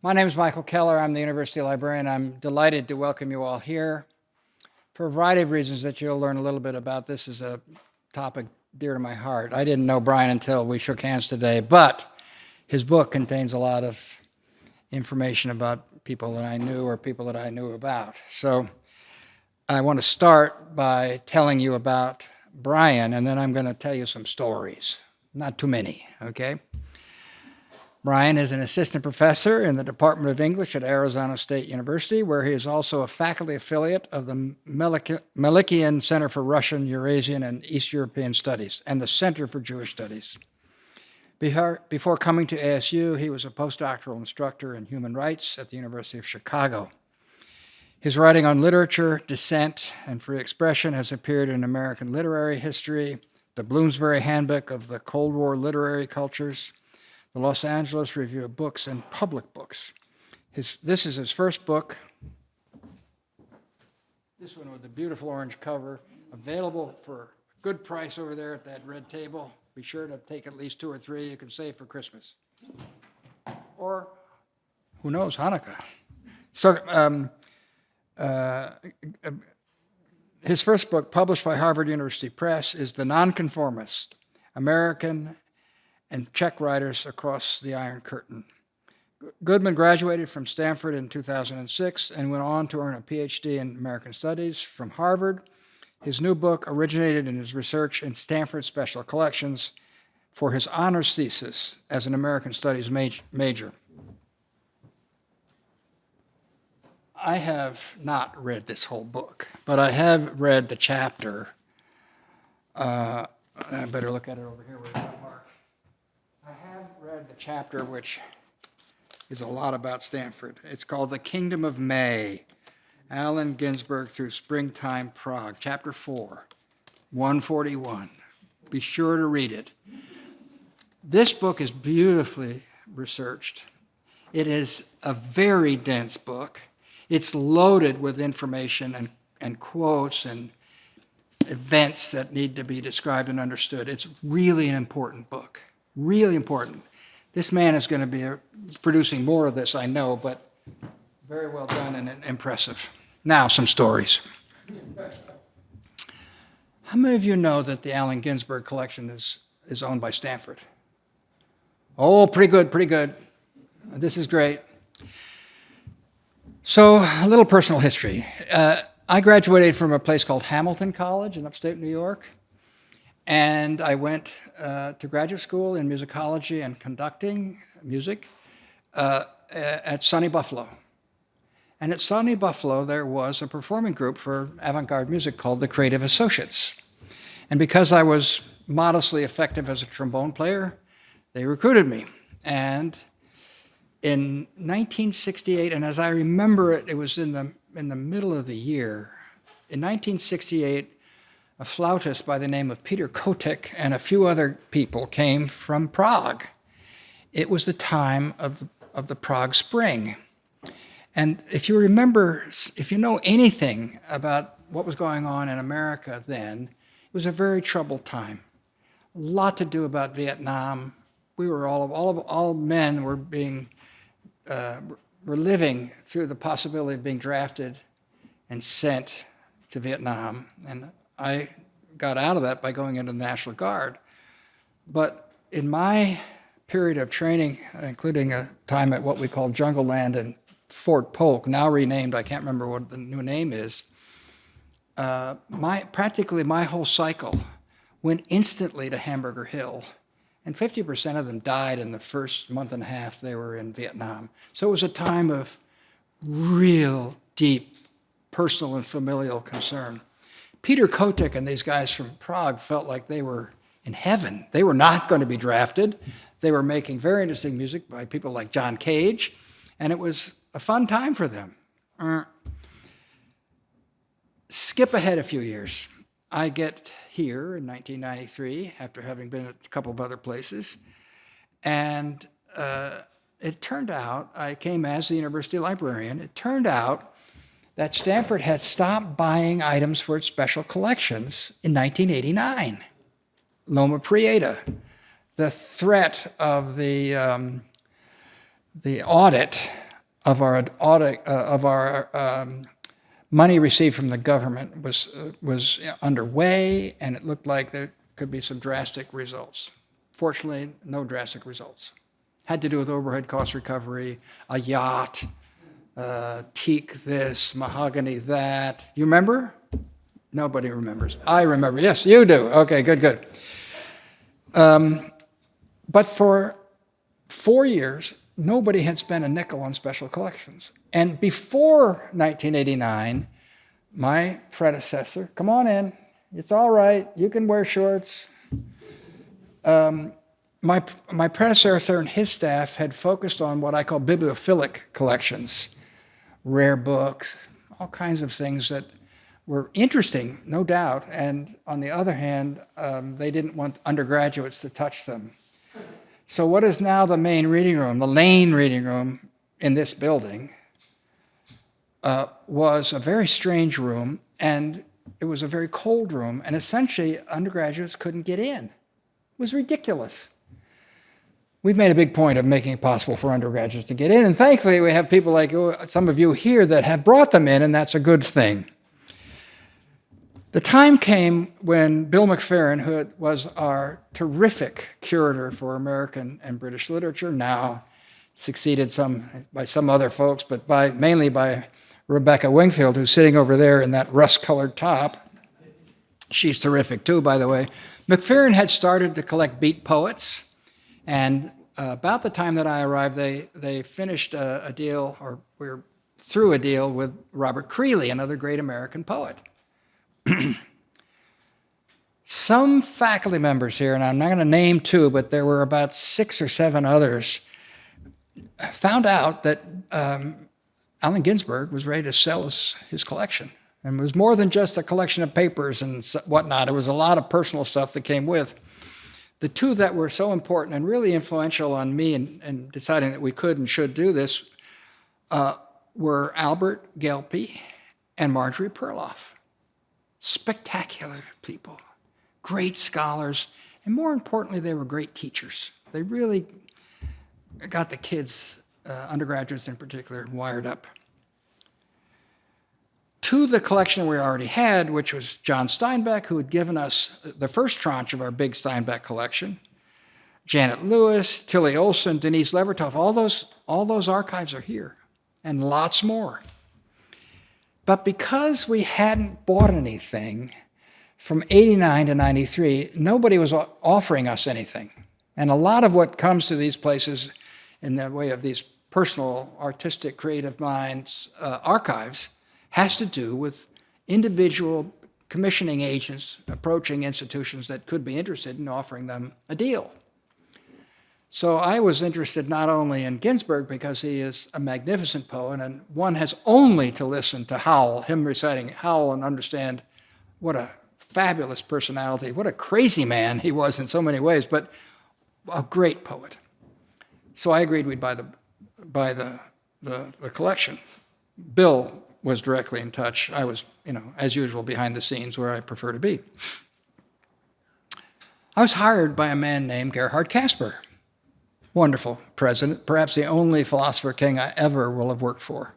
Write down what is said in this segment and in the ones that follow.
My name is Michael Keller. I'm the university librarian. I'm delighted to welcome you all here. For a variety of reasons that you'll learn a little bit about, this is a topic dear to my heart. I didn't know Brian until we shook hands today, but his book contains a lot of information about people that I knew or people that I knew about. So I want to start by telling you about Brian, and then I'm going to tell you some stories. Not too many, okay? Brian is an assistant professor in the Department of English at Arizona State University, where he is also a faculty affiliate of the Melikian Center for Russian, Eurasian, and East European Studies and the Center for Jewish Studies. Before coming to ASU, he was a postdoctoral instructor in human rights at the University of Chicago. His writing on literature, dissent, and free expression has appeared in American Literary History, the Bloomsbury Handbook of the Cold War Literary Cultures, the Los Angeles Review of Books, and Public Books. This is his first book. This one with a beautiful orange cover, available for a good price over there at that red table. Be sure to take at least 2 or 3 you can save for Christmas. Or, who knows, Hanukkah. So, his first book, published by Harvard University Press, is The Nonconformists, American and Czech writers across the Iron Curtain. Goodman graduated from Stanford in 2006 and went on to earn a PhD in American Studies from Harvard. His new book originated in his research in Stanford Special Collections for his honors thesis as an American Studies major. I have not read this whole book, but I have read the chapter. I better look at it over here where it's not marked. I have read the chapter which is a lot about Stanford. It's called The Kingdom of May, Allen Ginsberg Through Springtime Prague, Chapter 4, 141. Be sure to read it. This book is beautifully researched. It is a very dense book. It's loaded with information and quotes and events that need to be described and understood. It's really an important book, really important. This man is going to be producing more of this, I know, but very well done and impressive. Now, some stories. How many of you know that the Allen Ginsberg collection is owned by Stanford? Oh, pretty good, pretty good. This is great. So, a little personal history. I graduated from a place called Hamilton College in upstate New York, and I went to graduate school in musicology and conducting music at SUNY Buffalo. And at SUNY Buffalo, there was a performing group for avant-garde music called the Creative Associates. And because I was modestly effective as a trombone player, they recruited me. And in 1968, and as I remember it, it was in the middle of the year. In 1968, a flautist by the name of Peter Kotick and a few other people came from Prague. It was the time of the Prague Spring. And if you remember, if you know anything about what was going on in America then, it was a very troubled time. A lot to do about Vietnam. We were all men were being were living through the possibility of being drafted and sent to Vietnam. And I got out of that by going into the National Guard. But in my period of training, including a time at what we call Jungle Land and Fort Polk, now renamed, I can't remember what the new name is, practically my whole cycle went instantly to Hamburger Hill. And 50% of them died in the first month and a half they were in Vietnam. So it was a time of real deep personal and familial concern. Peter Kotick and these guys from Prague felt like they were in heaven. They were not going to be drafted. They were making very interesting music by people like John Cage, and it was a fun time for them. Skip ahead a few years. I get here in 1993 after having been at a couple of other places. And it turned out, I came as the university librarian, it turned out that Stanford had stopped buying items for its special collections in 1989. Loma Prieta. The threat of the audit of our audit of our money received from the government was underway, and it looked like there could be some drastic results. Fortunately, no drastic results. Had to do with overhead cost recovery, a yacht, teak this, mahogany that. You remember? Nobody remembers. I remember. Yes, you do. Okay, good, good. But for 4 years, nobody had spent a nickel on special collections. And before 1989, my predecessor, come on in, it's all right, you can wear shorts. My predecessor and his staff had focused on what I call bibliophilic collections, rare books, all kinds of things that were interesting, no doubt, and on the other hand, they didn't want undergraduates to touch them. So what is now the main reading room, the Lane reading room in this building, was a very strange room, and it was a very cold room, and essentially undergraduates couldn't get in. It was ridiculous. We've made a big point of making it possible for undergraduates to get in, and thankfully we have people like some of you here that have brought them in, and that's a good thing. The time came when Bill McFerrin, who was our terrific curator for American and British literature, now succeeded by some other folks, but mainly by Rebecca Wingfield, who's sitting over there in that rust-colored top. She's terrific too, by the way. McFerrin had started to collect beat poets, and about the time that I arrived, they finished a deal, or we were through a deal with Robert Creeley, another great American poet. Some faculty members here, and I'm not going to name two, but there were about 6 or 7 others, found out that Allen Ginsberg was ready to sell his collection. And it was more than just a collection of papers and whatnot. It was a lot of personal stuff that came with. The two that were so important and really influential on me in deciding that we could and should do this were Albert Gelpi and Marjorie Perloff. Spectacular people, great scholars, and more importantly, they were great teachers. They really got the kids, undergraduates in particular, wired up. To the collection we already had, which was John Steinbeck, who had given us the first tranche of our big Steinbeck collection, Janet Lewis, Tilly Olson, Denise Levertov, all those archives are here, and lots more. But because we hadn't bought anything from 89 to 93, nobody was offering us anything. And a lot of what comes to these places in the way of these personal, artistic, creative minds archives has to do with individual commissioning agents approaching institutions that could be interested in offering them a deal. So I was interested not only in Ginsberg because he is a magnificent poet, and one has only to listen to Howl, him reciting Howl, and understand what a fabulous personality, what a crazy man he was in so many ways, but a great poet. So I agreed we'd buy the collection. Bill was directly in touch. I was, as usual, behind the scenes where I prefer to be. I was hired by a man named Gerhard Casper. Wonderful president, perhaps the only philosopher king I ever will have worked for.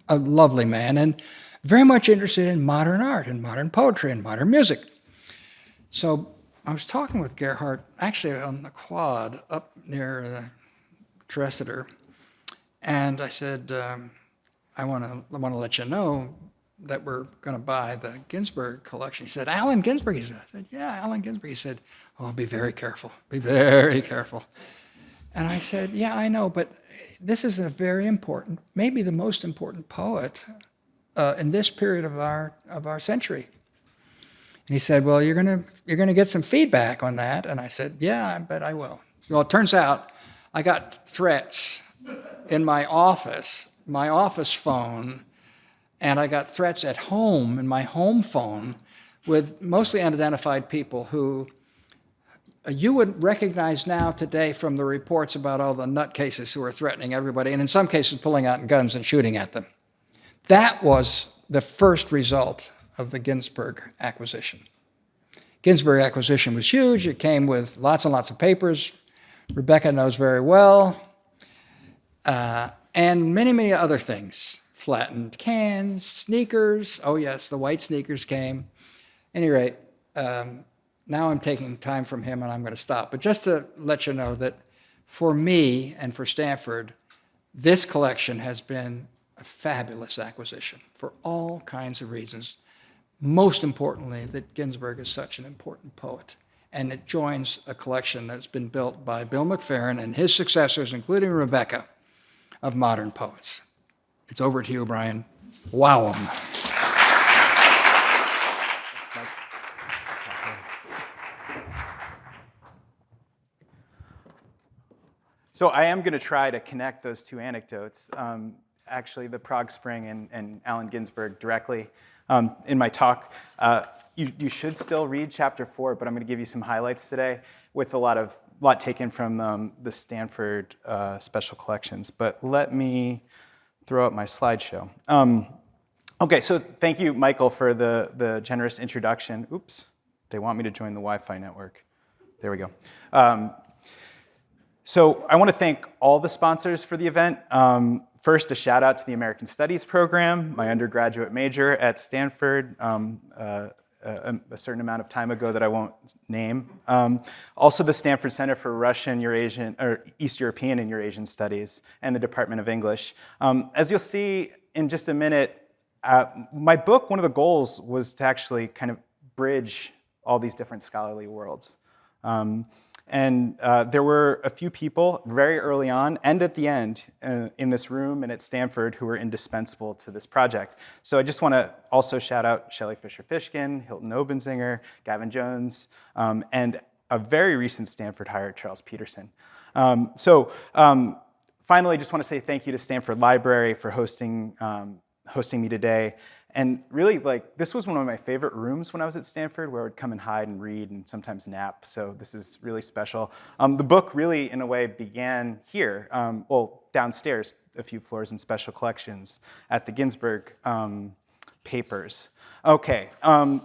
A lovely man, and very much interested in modern art and modern poetry and modern music. So I was talking with Gerhard, actually on the quad up near Tresidder, and I said, I want to let you know that we're going to buy the Ginsberg collection. He said, Allen Ginsberg? He said, I said, yeah, Allen Ginsberg. He said, oh, be very careful, be very careful. And I said, yeah, I know, but this is a very important, maybe the most important poet in this period of our century. And he said, well, you're gonna get some feedback on that. And I said, yeah, I bet I will. Well, it turns out I got threats in my office phone, and I got threats at home in my home phone with mostly unidentified people who you would recognize now today from the reports about all the nutcases who are threatening everybody, and in some cases pulling out guns and shooting at them. That was the first result of the Ginsberg acquisition. Ginsberg acquisition was huge. It came with lots and lots of papers. Rebecca knows very well. and many, many other things. Flattened cans, sneakers. Oh, yes, the white sneakers came. At any rate, now I'm taking time from him and I'm going to stop. But just to let you know that for me and for Stanford, this collection has been a fabulous acquisition for all kinds of reasons. Most importantly, that Ginsberg is such an important poet. And it joins a collection that's been built by Bill McFerrin and his successors, including Rebecca, of modern poets. It's over to you, Brian. Wow 'em. So I am going to try to connect those two anecdotes, actually the Prague Spring and Allen Ginsberg directly in my talk. You should still read chapter 4, but I'm going to give you some highlights today with a lot taken from the Stanford special collections. But let me throw up my slideshow. Okay, so thank you, Michael, for the generous introduction. Oops, they want me to join the Wi-Fi network. There we go. So I want to thank all the sponsors for the event. First, a shout out to the American Studies program, my undergraduate major at Stanford, a certain amount of time ago that I won't name. Also the Stanford Center for Russian, Eurasian, or East European and Eurasian Studies, and the Department of English. As you'll see in just a minute, my book, one of the goals was to actually kind of bridge all these different scholarly worlds. And there were a few people very early on and at the end in this room and at Stanford who were indispensable to this project. So I just want to also shout out Shelley Fisher-Fishkin, Hilton Obenzinger, Gavin Jones, and a very recent Stanford hire, Charles Peterson. Finally, I just want to say thank you to Stanford Library for hosting me today. And really, this was one of my favorite rooms when I was at Stanford, where I would come and hide and read and sometimes nap. So this is really special. The book really, in a way, began here, downstairs, a few floors in special collections at the Ginsberg papers. Okay,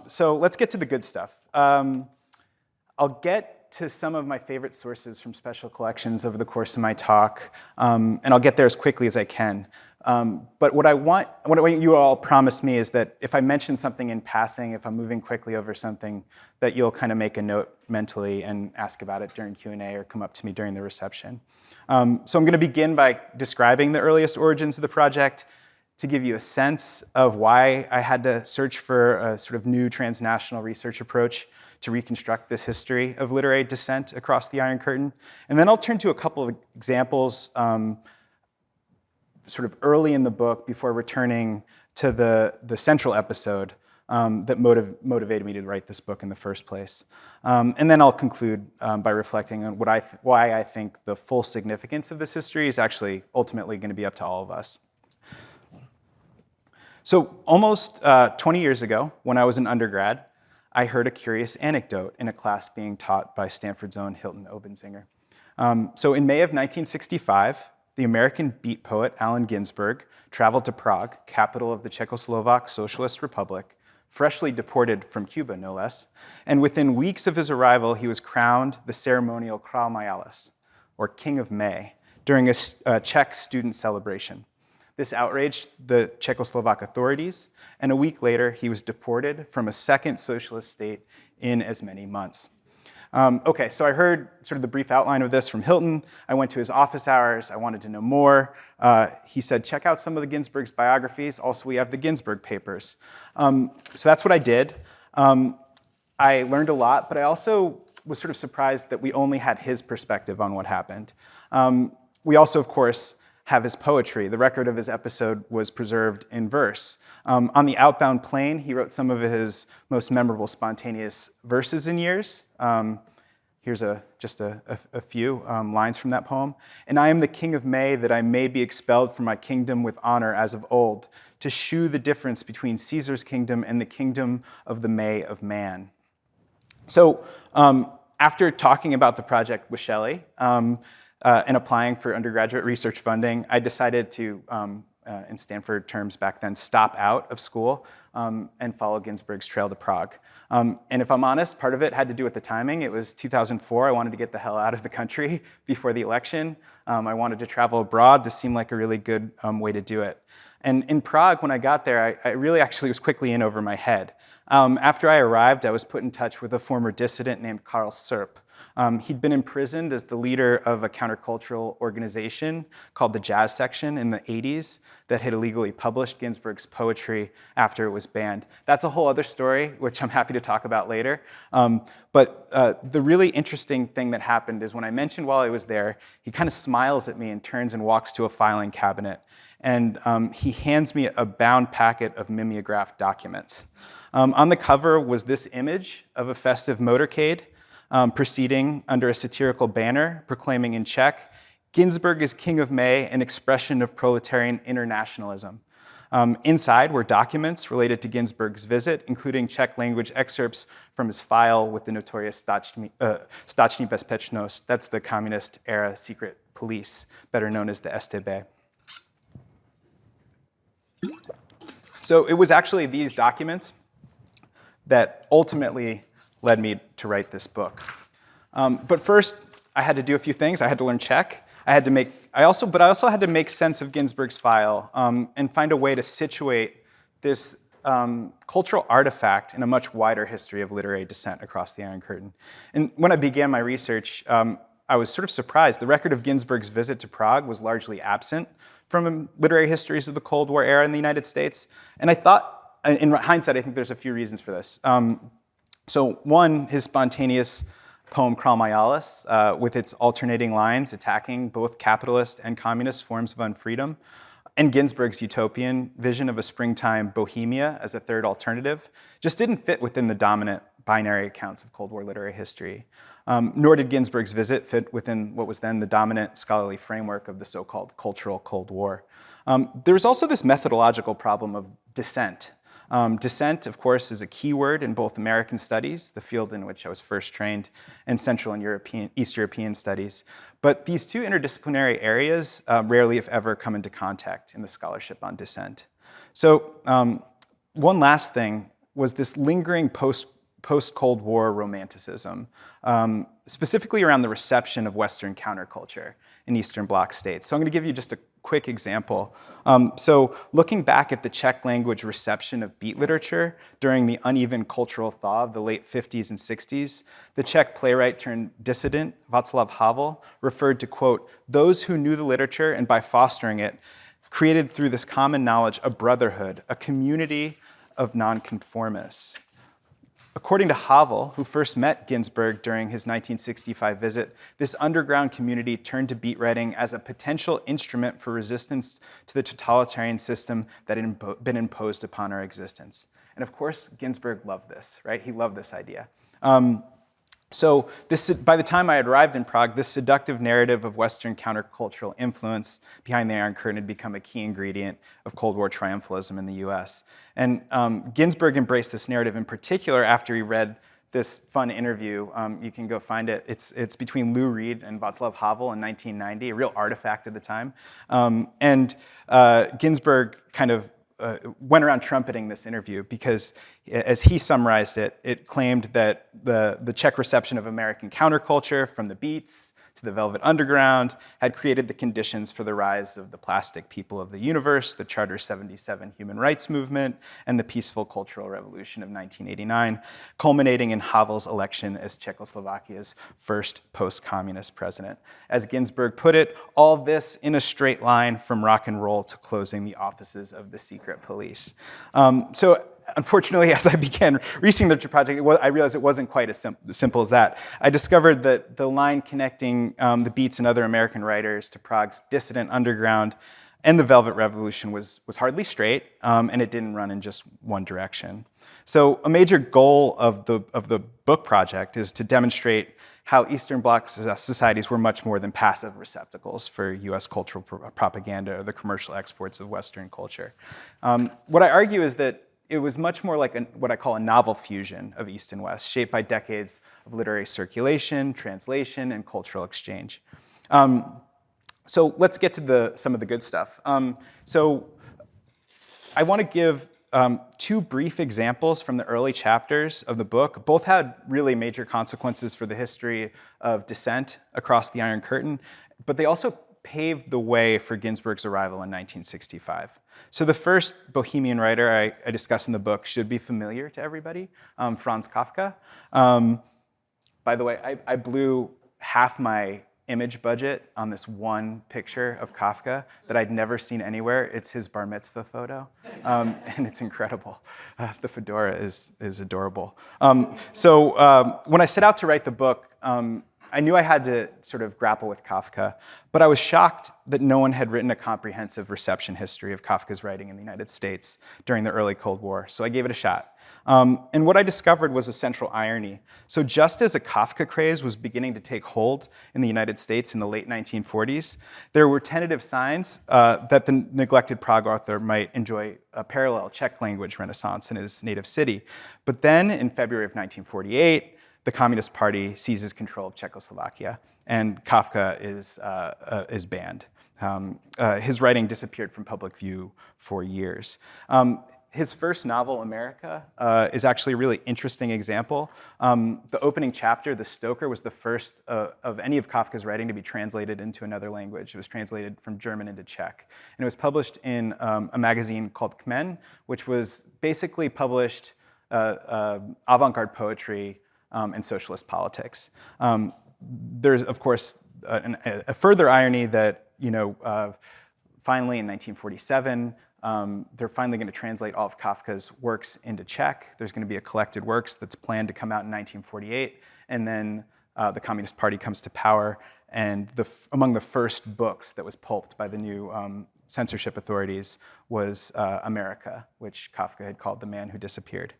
so let's get to the good stuff. I'll get to some of my favorite sources from special collections over the course of my talk, and I'll get there as quickly as I can. But what you all promised me is that if I mention something in passing, if I'm moving quickly over something, that you'll kind of make a note mentally and ask about it during Q&A or come up to me during the reception. So I'm going to begin by describing the earliest origins of the project to give you a sense of why I had to search for a sort of new transnational research approach to reconstruct this history of literary descent across the Iron Curtain. And then I'll turn to a couple of examples sort of early in the book before returning to the central episode that motivated me to write this book in the first place. And then I'll conclude by reflecting on why I think the full significance of this history is actually ultimately going to be up to all of us. So almost 20 years ago, when I was an undergrad, I heard a curious anecdote in a class being taught by Stanford's own Hilton Obenzinger. So in May of 1965, the American beat poet Allen Ginsberg traveled to Prague, capital of the Czechoslovak Socialist Republic, freshly deported from Cuba, no less. And within weeks of his arrival, he was crowned the ceremonial Král Majalis, or King of May, during a Czech student celebration. This outraged the Czechoslovak authorities, and a week later, he was deported from a second socialist state in as many months. Okay, so I heard sort of the brief outline of this from Hilton. I went to his office hours. I wanted to know more. He said, check out some of the Ginsberg's biographies. Also, we have the Ginsberg papers. So that's what I did. I learned a lot, but I also was sort of surprised that we only had his perspective on what happened. We also, of course, have his poetry. The record of his episode was preserved in verse. On the outbound plane, he wrote some of his most memorable spontaneous verses in years. Here's just a few lines from that poem. And I am the king of May, that I may be expelled from my kingdom with honor as of old, to shew the difference between Caesar's kingdom and the kingdom of the May of man. So after talking about the project with Shelley, and applying for undergraduate research funding, I decided to in Stanford terms back then, stop out of school and follow Ginsberg's trail to Prague. And if I'm honest, part of it had to do with the timing. It was 2004. I wanted to get the hell out of the country before the election. I wanted to travel abroad. This seemed like a really good way to do it. And in Prague, when I got there, I really actually was quickly in over my head. After I arrived, I was put in touch with a former dissident named Karl Serp. He'd been imprisoned as the leader of a countercultural organization called the Jazz Section in the 80s that had illegally published Ginsberg's poetry after it was banned. That's a whole other story, which I'm happy to talk about later. But the really interesting thing that happened is when I mentioned while I was there, he kind of smiles at me and turns and walks to a filing cabinet. And he hands me a bound packet of mimeographed documents. On the cover was this image of a festive motorcade proceeding under a satirical banner proclaiming in Czech, "Ginsberg is King of May, an expression of proletarian internationalism." Inside were documents related to Ginsberg's visit, including Czech language excerpts from his file with the notorious Státní bezpečnost, that's the communist-era secret police, better known as the StB. So it was actually these documents that ultimately led me to write this book. But first, I had to do a few things. I had to learn Czech. I also had to make sense of Ginsberg's file and find a way to situate this cultural artifact in a much wider history of literary dissent across the Iron Curtain. And when I began my research, I was sort of surprised. The record of Ginsberg's visit to Prague was largely absent from literary histories of the Cold War era in the United States. And I thought, in hindsight, I think there's a few reasons for this. So one, his spontaneous poem Král Majalis, with its alternating lines attacking both capitalist and communist forms of unfreedom, and Ginsberg's utopian vision of a springtime Bohemia as a third alternative, just didn't fit within the dominant binary accounts of Cold War literary history. Nor did Ginsberg's visit fit within what was then the dominant scholarly framework of the so-called cultural Cold War. There was also this methodological problem of dissent. Dissent, of course, is a key word in both American studies, the field in which I was first trained, and Central and East European studies. But these two interdisciplinary areas rarely, if ever, come into contact in the scholarship on dissent. So one last thing was this lingering post-Cold War romanticism, specifically around the reception of Western counterculture in Eastern Bloc states. So I'm going to give you just a quick example. So looking back at the Czech language reception of beat literature during the uneven cultural thaw of the late 50s and 60s, the Czech playwright turned dissident Václav Havel referred to, quote, "those who knew the literature and by fostering it, created through this common knowledge a brotherhood, a community of nonconformists." According to Havel, who first met Ginsberg during his 1965 visit, this underground community turned to beat writing as a potential instrument for resistance to the totalitarian system that had been imposed upon our existence. And of course, Ginsberg loved this, right? He loved this idea. So by the time I had arrived in Prague, this seductive narrative of Western countercultural influence behind the Iron Curtain had become a key ingredient of Cold War triumphalism in the US. And Ginsberg embraced this narrative in particular after he read this fun interview. You can go find it. It's between Lou Reed and Václav Havel in 1990, a real artifact at the time. And Ginsberg kind of went around trumpeting this interview because, as he summarized it, it claimed that the Czech reception of American counterculture, from the Beats to the Velvet Underground, had created the conditions for the rise of the plastic people of the universe, the Charter 77 human rights movement, and the peaceful cultural revolution of 1989, culminating in Havel's election as Czechoslovakia's first post-communist president. As Ginsberg put it, all this in a straight line from rock and roll to closing the offices of the secret police. Unfortunately, as I began researching the project, I realized it wasn't quite as simple as that. I discovered that the line connecting the Beats and other American writers to Prague's dissident underground and the Velvet Revolution was hardly straight, and it didn't run in just one direction. So a major goal of the book project is to demonstrate how Eastern Bloc societies were much more than passive receptacles for US cultural propaganda or the commercial exports of Western culture. What I argue is that it was much more like what I call a novel fusion of East and West, shaped by decades of literary circulation, translation, and cultural exchange. So let's get to some of the good stuff. So I want to give two brief examples from the early chapters of the book. Both had really major consequences for the history of dissent across the Iron Curtain, but they also paved the way for Ginsberg's arrival in 1965. So the first Bohemian writer I discuss in the book should be familiar to everybody, Franz Kafka. By the way, I blew half my image budget on this one picture of Kafka that I'd never seen anywhere. It's his bar mitzvah photo, and it's incredible. The fedora is adorable. When I set out to write the book, I knew I had to sort of grapple with Kafka, but I was shocked that no one had written a comprehensive reception history of Kafka's writing in the United States during the early Cold War, so I gave it a shot. And what I discovered was a central irony. So just as a Kafka craze was beginning to take hold in the United States in the late 1940s, there were tentative signs that the neglected Prague author might enjoy a parallel Czech language renaissance in his native city. But then in February of 1948, the Communist Party seizes control of Czechoslovakia, and Kafka is banned. His writing disappeared from public view for years. His first novel, America, is actually a really interesting example. The opening chapter, The Stoker, was the first of any of Kafka's writing to be translated into another language. It was translated from German into Czech. And it was published in a magazine called Goodman, which was basically published avant-garde poetry and socialist politics. There's, of course, a further irony that, finally in 1947, they're finally going to translate all of Kafka's works into Czech. There's going to be a collected works that's planned to come out in 1948, and then the Communist Party comes to power, and among the first books that was pulped by the new censorship authorities was America, which Kafka had called The Man Who Disappeared.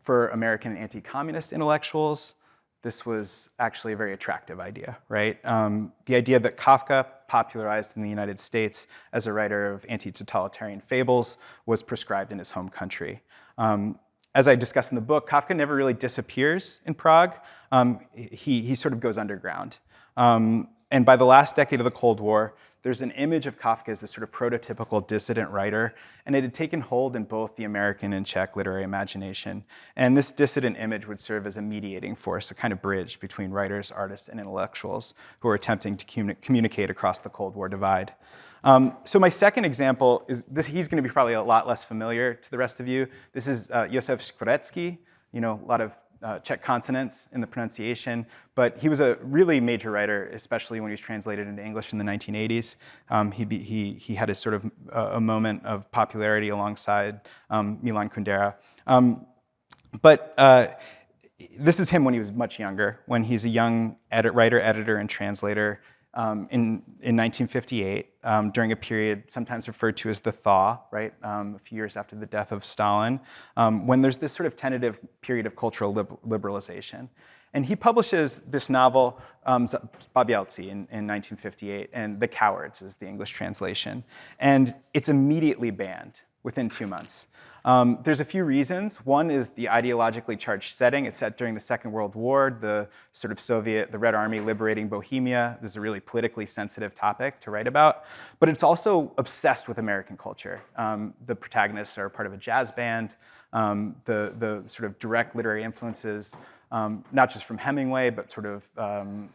For American anti-communist intellectuals, this was actually a very attractive idea, right? The idea that Kafka, popularized in the United States as a writer of anti-totalitarian fables, was prescribed in his home country. As I discuss in the book, Kafka never really disappears in Prague. He sort of goes underground. And by the last decade of the Cold War, there's an image of Kafka as this sort of prototypical dissident writer, and it had taken hold in both the American and Czech literary imagination. And this dissident image would serve as a mediating force, a kind of bridge between writers, artists, and intellectuals who are attempting to communicate across the Cold War divide. So my second example is this. He's going to be probably a lot less familiar to the rest of you. This is Josef Škvorecký, a lot of Czech consonants in the pronunciation, but he was a really major writer, especially when he was translated into English in the 1980s. He had his sort of a moment of popularity alongside Milan Kundera. But this is him when he was much younger, when he's a young writer, editor, and translator in 1958, during a period sometimes referred to as the Thaw, right? A few years after the death of Stalin, when there's this sort of tentative period of cultural liberalization. And he publishes this novel, Zbabělci, in 1958, and The Cowards is the English translation. And it's immediately banned within 2 months. There's a few reasons. One is the ideologically charged setting. It's set during the Second World War, the sort of the Red Army liberating Bohemia. This is a really politically sensitive topic to write about. But it's also obsessed with American culture. The protagonists are part of a jazz band. The sort of direct literary influences, not just from Hemingway, but sort of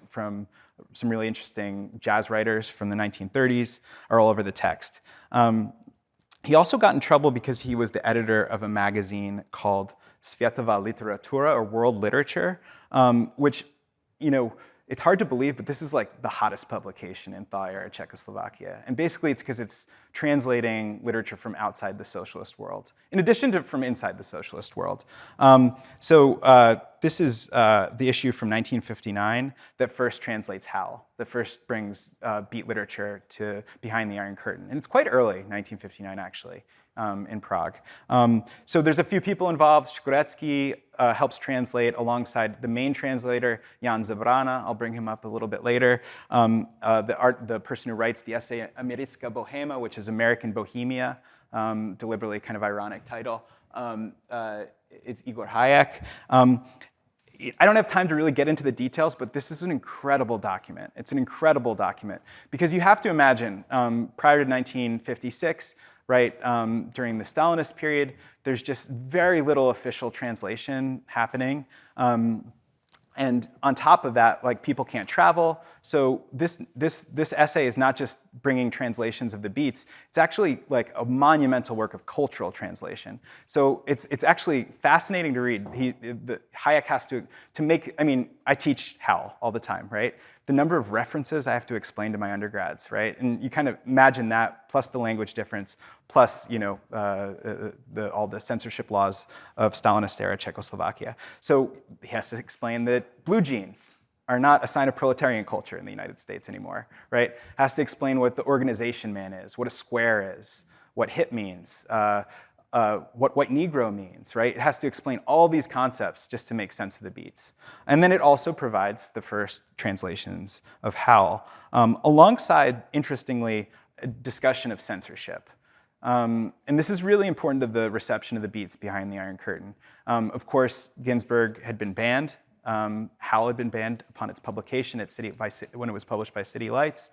from some really interesting jazz writers from the 1930s, are all over the text. He also got in trouble because he was the editor of a magazine called Světová literatura, or World Literature, which, it's hard to believe, but this is like the hottest publication in thaw-era Czechoslovakia. And basically it's because it's translating literature from outside the socialist world, in addition to from inside the socialist world. This is the issue from 1959 that first translates Howl, that first brings beat literature to behind the Iron Curtain. And it's quite early, 1959 actually, in Prague. So there's a few people involved. Škvorecký helps translate alongside the main translator, Jan Zabrana. I'll bring him up a little bit later. The person who writes the essay Americká Bohema, which is American Bohemia, deliberately kind of ironic title. It's Igor Hayek. I don't have time to really get into the details, but this is an incredible document. It's an incredible document because you have to imagine prior to 1956, right, during the Stalinist period, there's just very little official translation happening. And on top of that, like, people can't travel. So this essay is not just bringing translations of the beats. It's actually like a monumental work of cultural translation. So it's actually fascinating to read. Hayek has to make, I mean, I teach Howl all the time, right? The number of references I have to explain to my undergrads, right? And you kind of imagine that, plus the language difference, plus, you know, all the censorship laws of Stalinist-era Czechoslovakia. So he has to explain that blue jeans are not a sign of proletarian culture in the United States anymore, right? Has to explain what the organization man is, what a square is, what hip means, what white Negro means, right? It has to explain all these concepts just to make sense of the beats. And then it also provides the first translations of Howl, alongside, interestingly, a discussion of censorship. And this is really important to the reception of the beats behind the Iron Curtain. Of course, Ginsberg had been banned. Howl had been banned upon its publication when it was published by City Lights.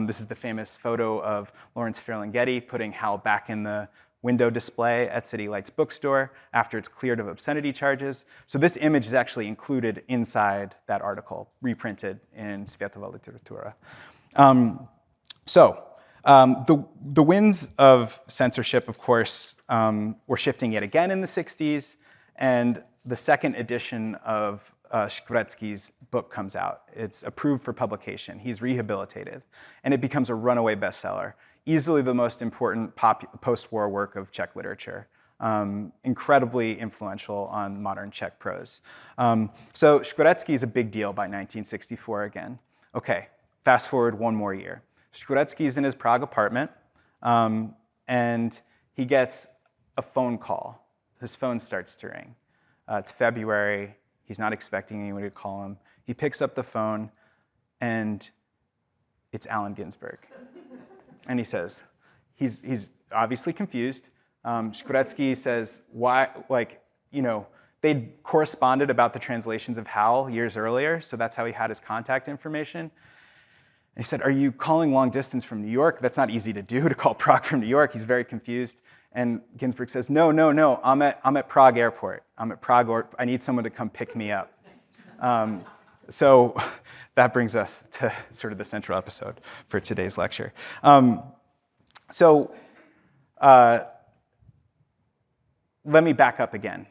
This is the famous photo of Lawrence Ferlinghetti putting Howl back in the window display at City Lights bookstore after it's cleared of obscenity charges. So this image is actually included inside that article, reprinted in Sviatova Literatura. The winds of censorship, of course, were shifting yet again in the 60s, and the second edition of Shkretsky's book comes out. It's approved for publication. He's rehabilitated, and it becomes a runaway bestseller. Easily the most important post-war work of Czech literature, incredibly influential on modern Czech prose. So Shkretsky is a big deal by 1964 again. Okay, fast forward one more year. Shkretsky's in his Prague apartment, and he gets a phone call. His phone starts to ring. It's February. He's not expecting anyone to call him. He picks up the phone, and it's Allen Ginsberg. And he says, he's obviously confused. Shkretsky says, why, like, you know, they'd corresponded about the translations of Howl years earlier, so that's how he had his contact information. And he said, are you calling long distance from New York? That's not easy to do, to call Prague from New York. He's very confused. And Ginsberg says, no, I'm at Prague airport. I'm at Prague, or I need someone to come pick me up. So that brings us to sort of the central episode for today's lecture. Let me back up again.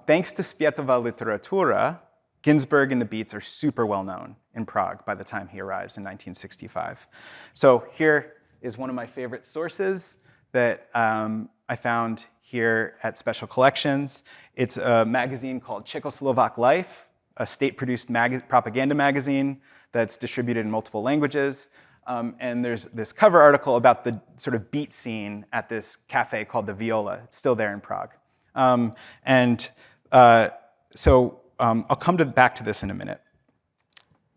Thanks to Sviatova Literatura, Ginsberg and the Beats are super well known in Prague by the time he arrives in 1965. So here is one of my favorite sources that I found here at Special Collections. It's a magazine called Czechoslovak Life, a state-produced propaganda magazine that's distributed in multiple languages. And there's this cover article about the sort of beat scene at this cafe called the Viola. It's still there in Prague. I'll come back to this in a minute.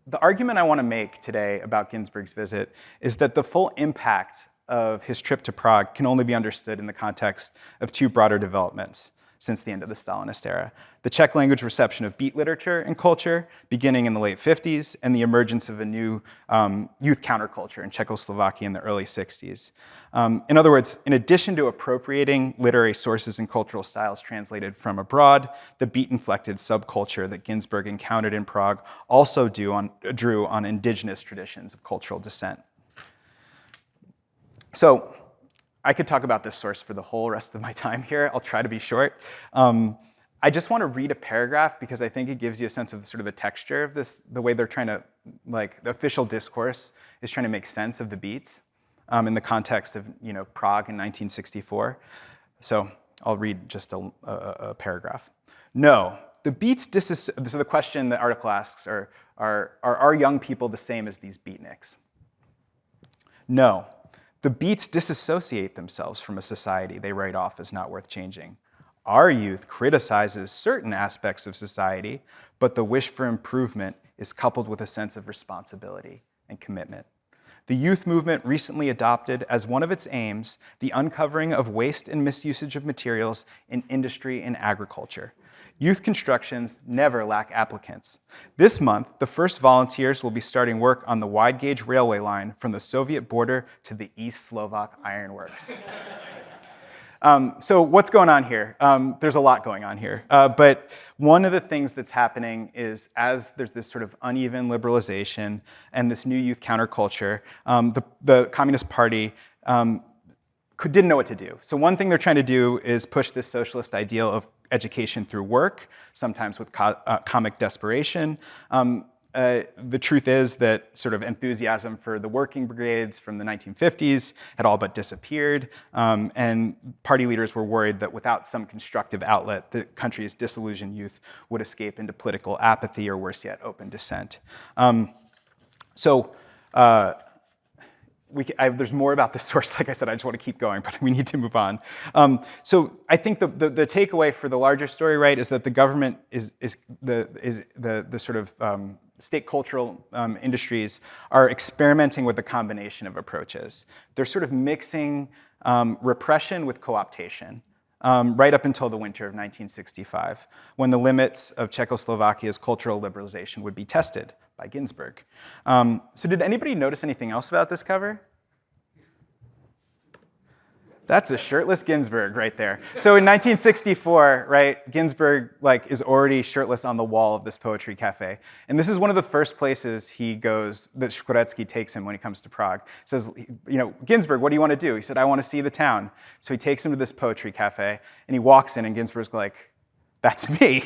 The argument I want to make today about Ginsberg's visit is that the full impact of his trip to Prague can only be understood in the context of two broader developments since the end of the Stalinist era: the Czech language reception of beat literature and culture beginning in the late 50s, and the emergence of a new youth counterculture in Czechoslovakia in the early 60s. In other words, in addition to appropriating literary sources and cultural styles translated from abroad, the beat-inflected subculture that Ginsberg encountered in Prague also drew on indigenous traditions of cultural descent. So I could talk about this source for the whole rest of my time here. I'll try to be short. I just want to read a paragraph because I think it gives you a sense of sort of the texture of this, the way they're trying to, like, the official discourse is trying to make sense of the beats in the context of, you know, Prague in 1964. So I'll read just a paragraph. No, the beats so the question the article asks are young people the same as these beatniks? No. The beats disassociate themselves from a society they write off as not worth changing. Our youth criticizes certain aspects of society, but the wish for improvement is coupled with a sense of responsibility and commitment. The youth movement recently adopted as one of its aims the uncovering of waste and misusage of materials in industry and agriculture. Youth constructions never lack applicants. This month, the first volunteers will be starting work on the wide-gauge railway line from the Soviet border to the East Slovak Ironworks. So what's going on here? There's a lot going on here. But one of the things that's happening is as there's this sort of uneven liberalization and this new youth counterculture, the Communist Party didn't know what to do. So one thing they're trying to do is push this socialist ideal of education through work, sometimes with comic desperation. The truth is that sort of enthusiasm for the working brigades from the 1950s had all but disappeared, and party leaders were worried that without some constructive outlet, the country's disillusioned youth would escape into political apathy or, worse yet, open dissent. There's more about this source. Like I said, I just want to keep going, but we need to move on. So I think the takeaway for the larger story, right, is that the government is the sort of state cultural industries are experimenting with a combination of approaches. They're sort of mixing repression with co-optation. Right up until the winter of 1965, when the limits of Czechoslovakia's cultural liberalization would be tested by Ginsburg. So did anybody notice anything else about this cover? That's a shirtless Ginsburg right there. So in 1964, right, Ginsburg is already shirtless on the wall of this poetry cafe. And this is one of the first places he goes, that Škvorecký takes him when he comes to Prague. He says, Ginsburg, what do you want to do? He said, I want to see the town. So he takes him to this poetry cafe, and he walks in, and Ginsburg's like, that's me.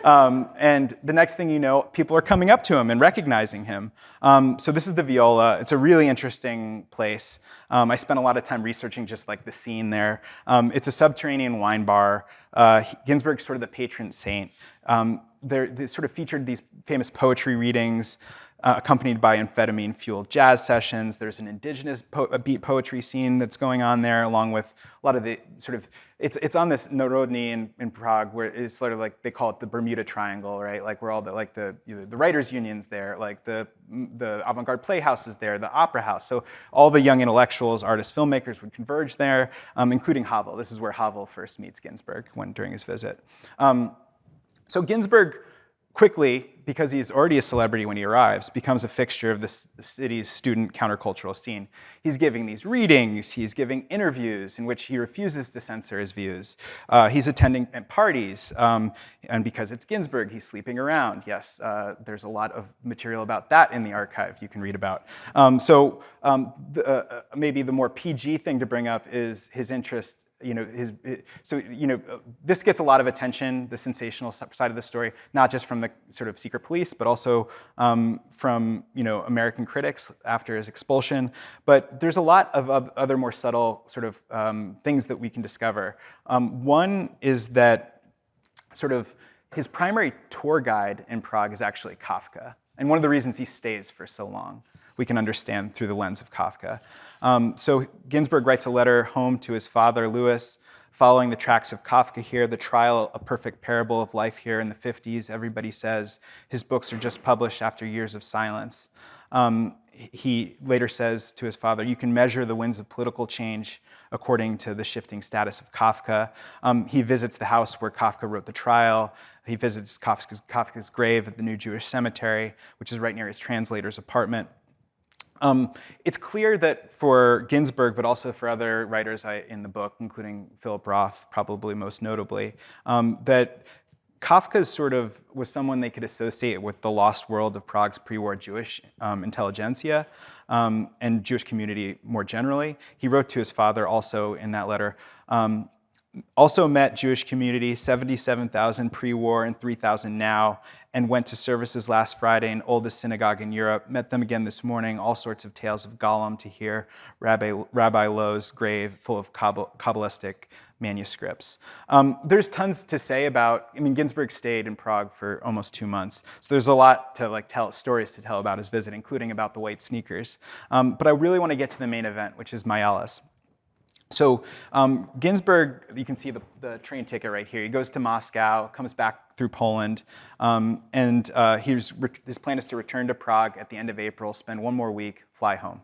And the next thing you know, people are coming up to him and recognizing him. So this is the Viola. It's a really interesting place. I spent a lot of time researching just the scene there. It's a subterranean wine bar. Ginsburg's sort of the patron saint. They sort of featured these famous poetry readings accompanied by amphetamine-fueled jazz sessions. There's an indigenous beat poetry scene that's going on there, along with a lot of the sort of, it's on this Narodny in Prague, where it's sort of they call it the Bermuda Triangle, right? Where all the writers' unions there, the avant-garde playhouse is there, the opera house. So all the young intellectuals, artists, filmmakers would converge there, including Havel. This is where Havel first meets Ginsburg during his visit. So Ginsburg quickly, because he's already a celebrity when he arrives, becomes a fixture of the city's student countercultural scene. He's giving these readings, he's giving interviews in which he refuses to censor his views. He's attending parties, and because it's Ginsburg, he's sleeping around. Yes, there's a lot of material about that in the archive you can read about. Maybe the more PG thing to bring up is his interest. This gets a lot of attention, the sensational side of the story, not just from the sort of secret police, but also from American critics after his expulsion. But there's a lot of other more subtle sort of things that we can discover. One is that sort of his primary tour guide in Prague is actually Kafka. And one of the reasons he stays for so long, we can understand through the lens of Kafka. So Ginsburg writes a letter home to his father, Louis, following the tracks of Kafka here, The Trial, A Perfect Parable of Life Here in the 50s. Everybody says his books are just published after years of silence. He later says to his father, you can measure the winds of political change according to the shifting status of Kafka. He visits the house where Kafka wrote The Trial. He visits Kafka's grave at the New Jewish Cemetery, which is right near his translator's apartment. It's clear that for Ginsburg, but also for other writers in the book, including Philip Roth, probably most notably, that Kafka sort of was someone they could associate with the lost world of Prague's pre-war Jewish intelligentsia and Jewish community more generally. He wrote to his father also in that letter, also met Jewish community, 77,000 pre-war and 3,000 now, and went to services last Friday in oldest synagogue in Europe. Met them again this morning, all sorts of tales of Golem to hear, Rabbi Lowe's grave full of Kabbalistic manuscripts. There's tons to say about, Ginsburg stayed in Prague for almost 2 months, so there's a lot to stories to tell about his visit, including about the white sneakers. But I really want to get to the main event, which is Mialis. So Ginsburg, you can see the train ticket right here. He goes to Moscow, comes back through Poland, and his plan is to return to Prague at the end of April, spend one more week, fly home.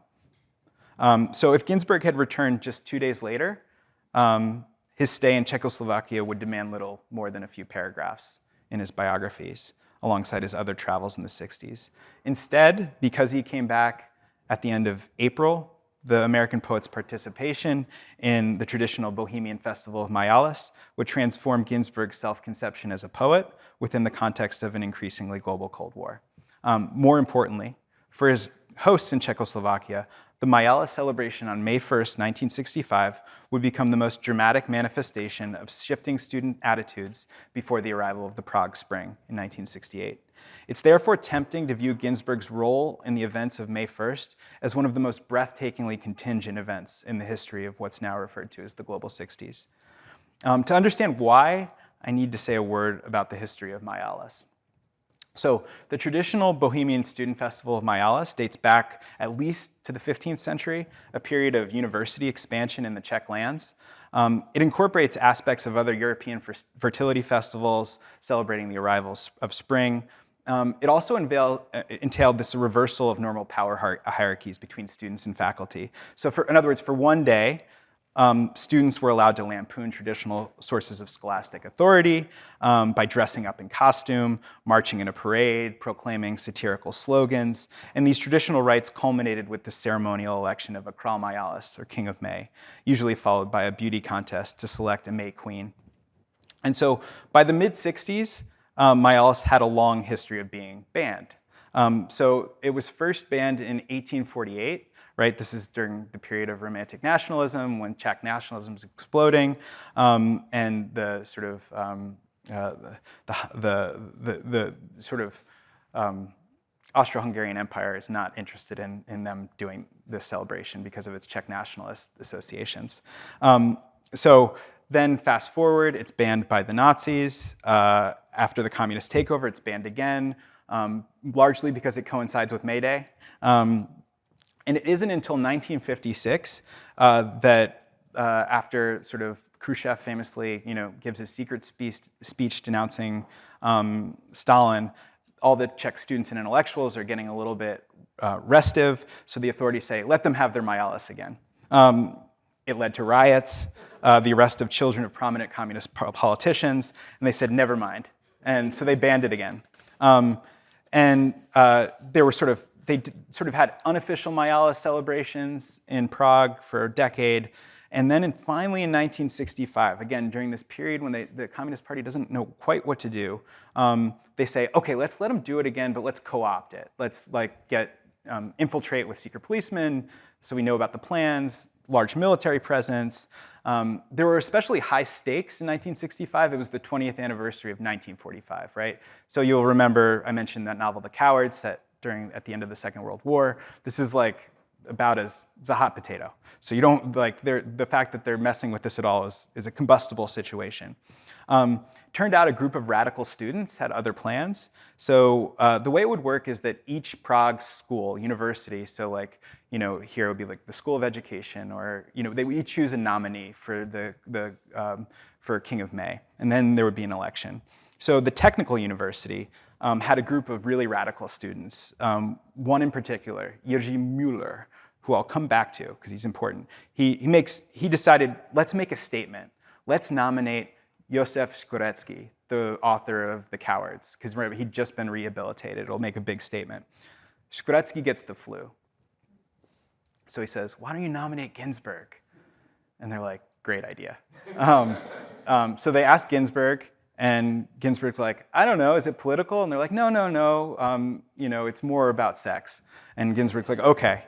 So if Ginsberg had returned just 2 days later, his stay in Czechoslovakia would demand little more than a few paragraphs in his biographies, alongside his other travels in the 60s. Instead, because he came back at the end of April, the American poet's participation in the traditional Bohemian Festival of Majalis would transform Ginsberg's self-conception as a poet within the context of an increasingly global Cold War. More importantly, for his hosts in Czechoslovakia, the Majalis celebration on May 1st, 1965 would become the most dramatic manifestation of shifting student attitudes before the arrival of the Prague Spring in 1968. It's therefore tempting to view Ginsberg's role in the events of May 1st as one of the most breathtakingly contingent events in the history of what's now referred to as the Global 60s. To understand why, I need to say a word about the history of Majalis. So the traditional Bohemian Student Festival of Majalis dates back at least to the 15th century, a period of university expansion in the Czech lands. It incorporates aspects of other European fertility festivals celebrating the arrivals of spring. It also entailed this reversal of normal power hierarchies between students and faculty. So in other words, for one day, students were allowed to lampoon traditional sources of scholastic authority by dressing up in costume, marching in a parade, proclaiming satirical slogans, and these traditional rites culminated with the ceremonial election of a Král Majalis, or King of May, usually followed by a beauty contest to select a May Queen. And so by the mid-60s, Majalis had a long history of being banned. So it was first banned in 1848, right? This is during the period of Romantic nationalism, when Czech nationalism was exploding, and the sort of Austro-Hungarian Empire is not interested in them doing this celebration because of its Czech nationalist associations. So then fast forward, it's banned by the Nazis. After the communist takeover, it's banned again, largely because it coincides with May Day. And it isn't until 1956 that after sort of Khrushchev famously, gives his secret speech denouncing Stalin, all the Czech students and intellectuals are getting a little bit restive, so the authorities say, let them have their Majalis again. It led to riots, the arrest of children of prominent communist politicians, and they said, never mind. And so they banned it again. They sort of had unofficial Majalis celebrations in Prague for a decade. And then finally in 1965, again, during this period when the Communist Party doesn't know quite what to do, they say, okay, let's let them do it again, but let's co-opt it. Let's infiltrate with secret policemen so we know about the plans, large military presence. There were especially high stakes in 1965. It was the 20th anniversary of 1945, right? So you'll remember I mentioned that novel, The Coward, set at the end of the Second World War. This is it's a hot potato. So you don't, the fact that they're messing with this at all is a combustible situation. Turned out a group of radical students had other plans. So the way it would work is that each Prague school, university, so here it would be the School of Education, or they would each choose a nominee for for King of May, and then there would be an election. So the technical university had a group of really radical students. One in particular, Jiří Müller, who I'll come back to because he's important. He decided, let's make a statement. Let's nominate Josef Škorecký, the author of The Cowards, because remember, he'd just been rehabilitated. It'll make a big statement. Škorecký gets the flu. So he says, why don't you nominate Ginsberg? And they're like, great idea. So they ask Ginsberg, and Ginsberg's like, I don't know, is it political? And they're like, no, it's more about sex. And Ginsberg's like, okay.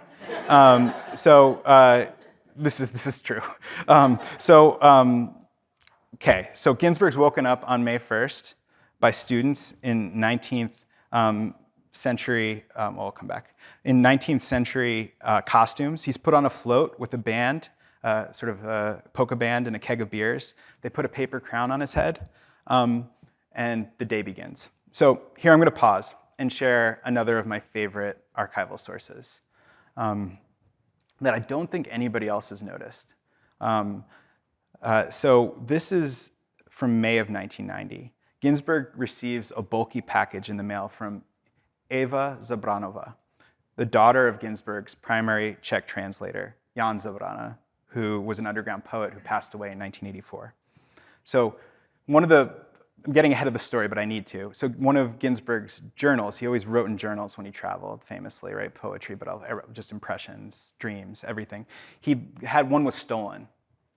This is true. So Ginsberg's woken up on May 1st by students in 19th century, I'll come back, in 19th century costumes. He's put on a float with a band, sort of a polka band and a keg of beers. They put a paper crown on his head, and the day begins. So here I'm going to pause and share another of my favorite archival sources that I don't think anybody else has noticed. So this is from May of 1990. Ginsberg receives a bulky package in the mail from Eva Zabranova, the daughter of Ginsberg's primary Czech translator, Jan Zabrana, who was an underground poet who passed away in 1984. So I'm getting ahead of the story, but I need to. So one of Ginsberg's journals, he always wrote in journals when he traveled, famously, right? Poetry, but just impressions, dreams, everything. He had one was stolen,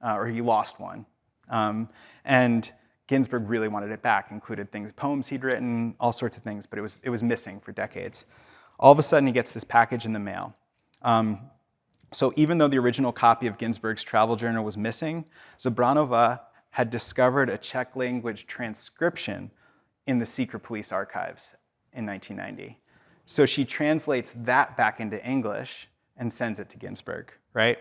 or he lost one. And Ginsberg really wanted it back, included poems he'd written, all sorts of things, but it was missing for decades. All of a sudden, he gets this package in the mail. So even though the original copy of Ginsberg's travel journal was missing, Zabranova had discovered a Czech language transcription in the secret police archives in 1990. So she translates that back into English and sends it to Ginsberg, right?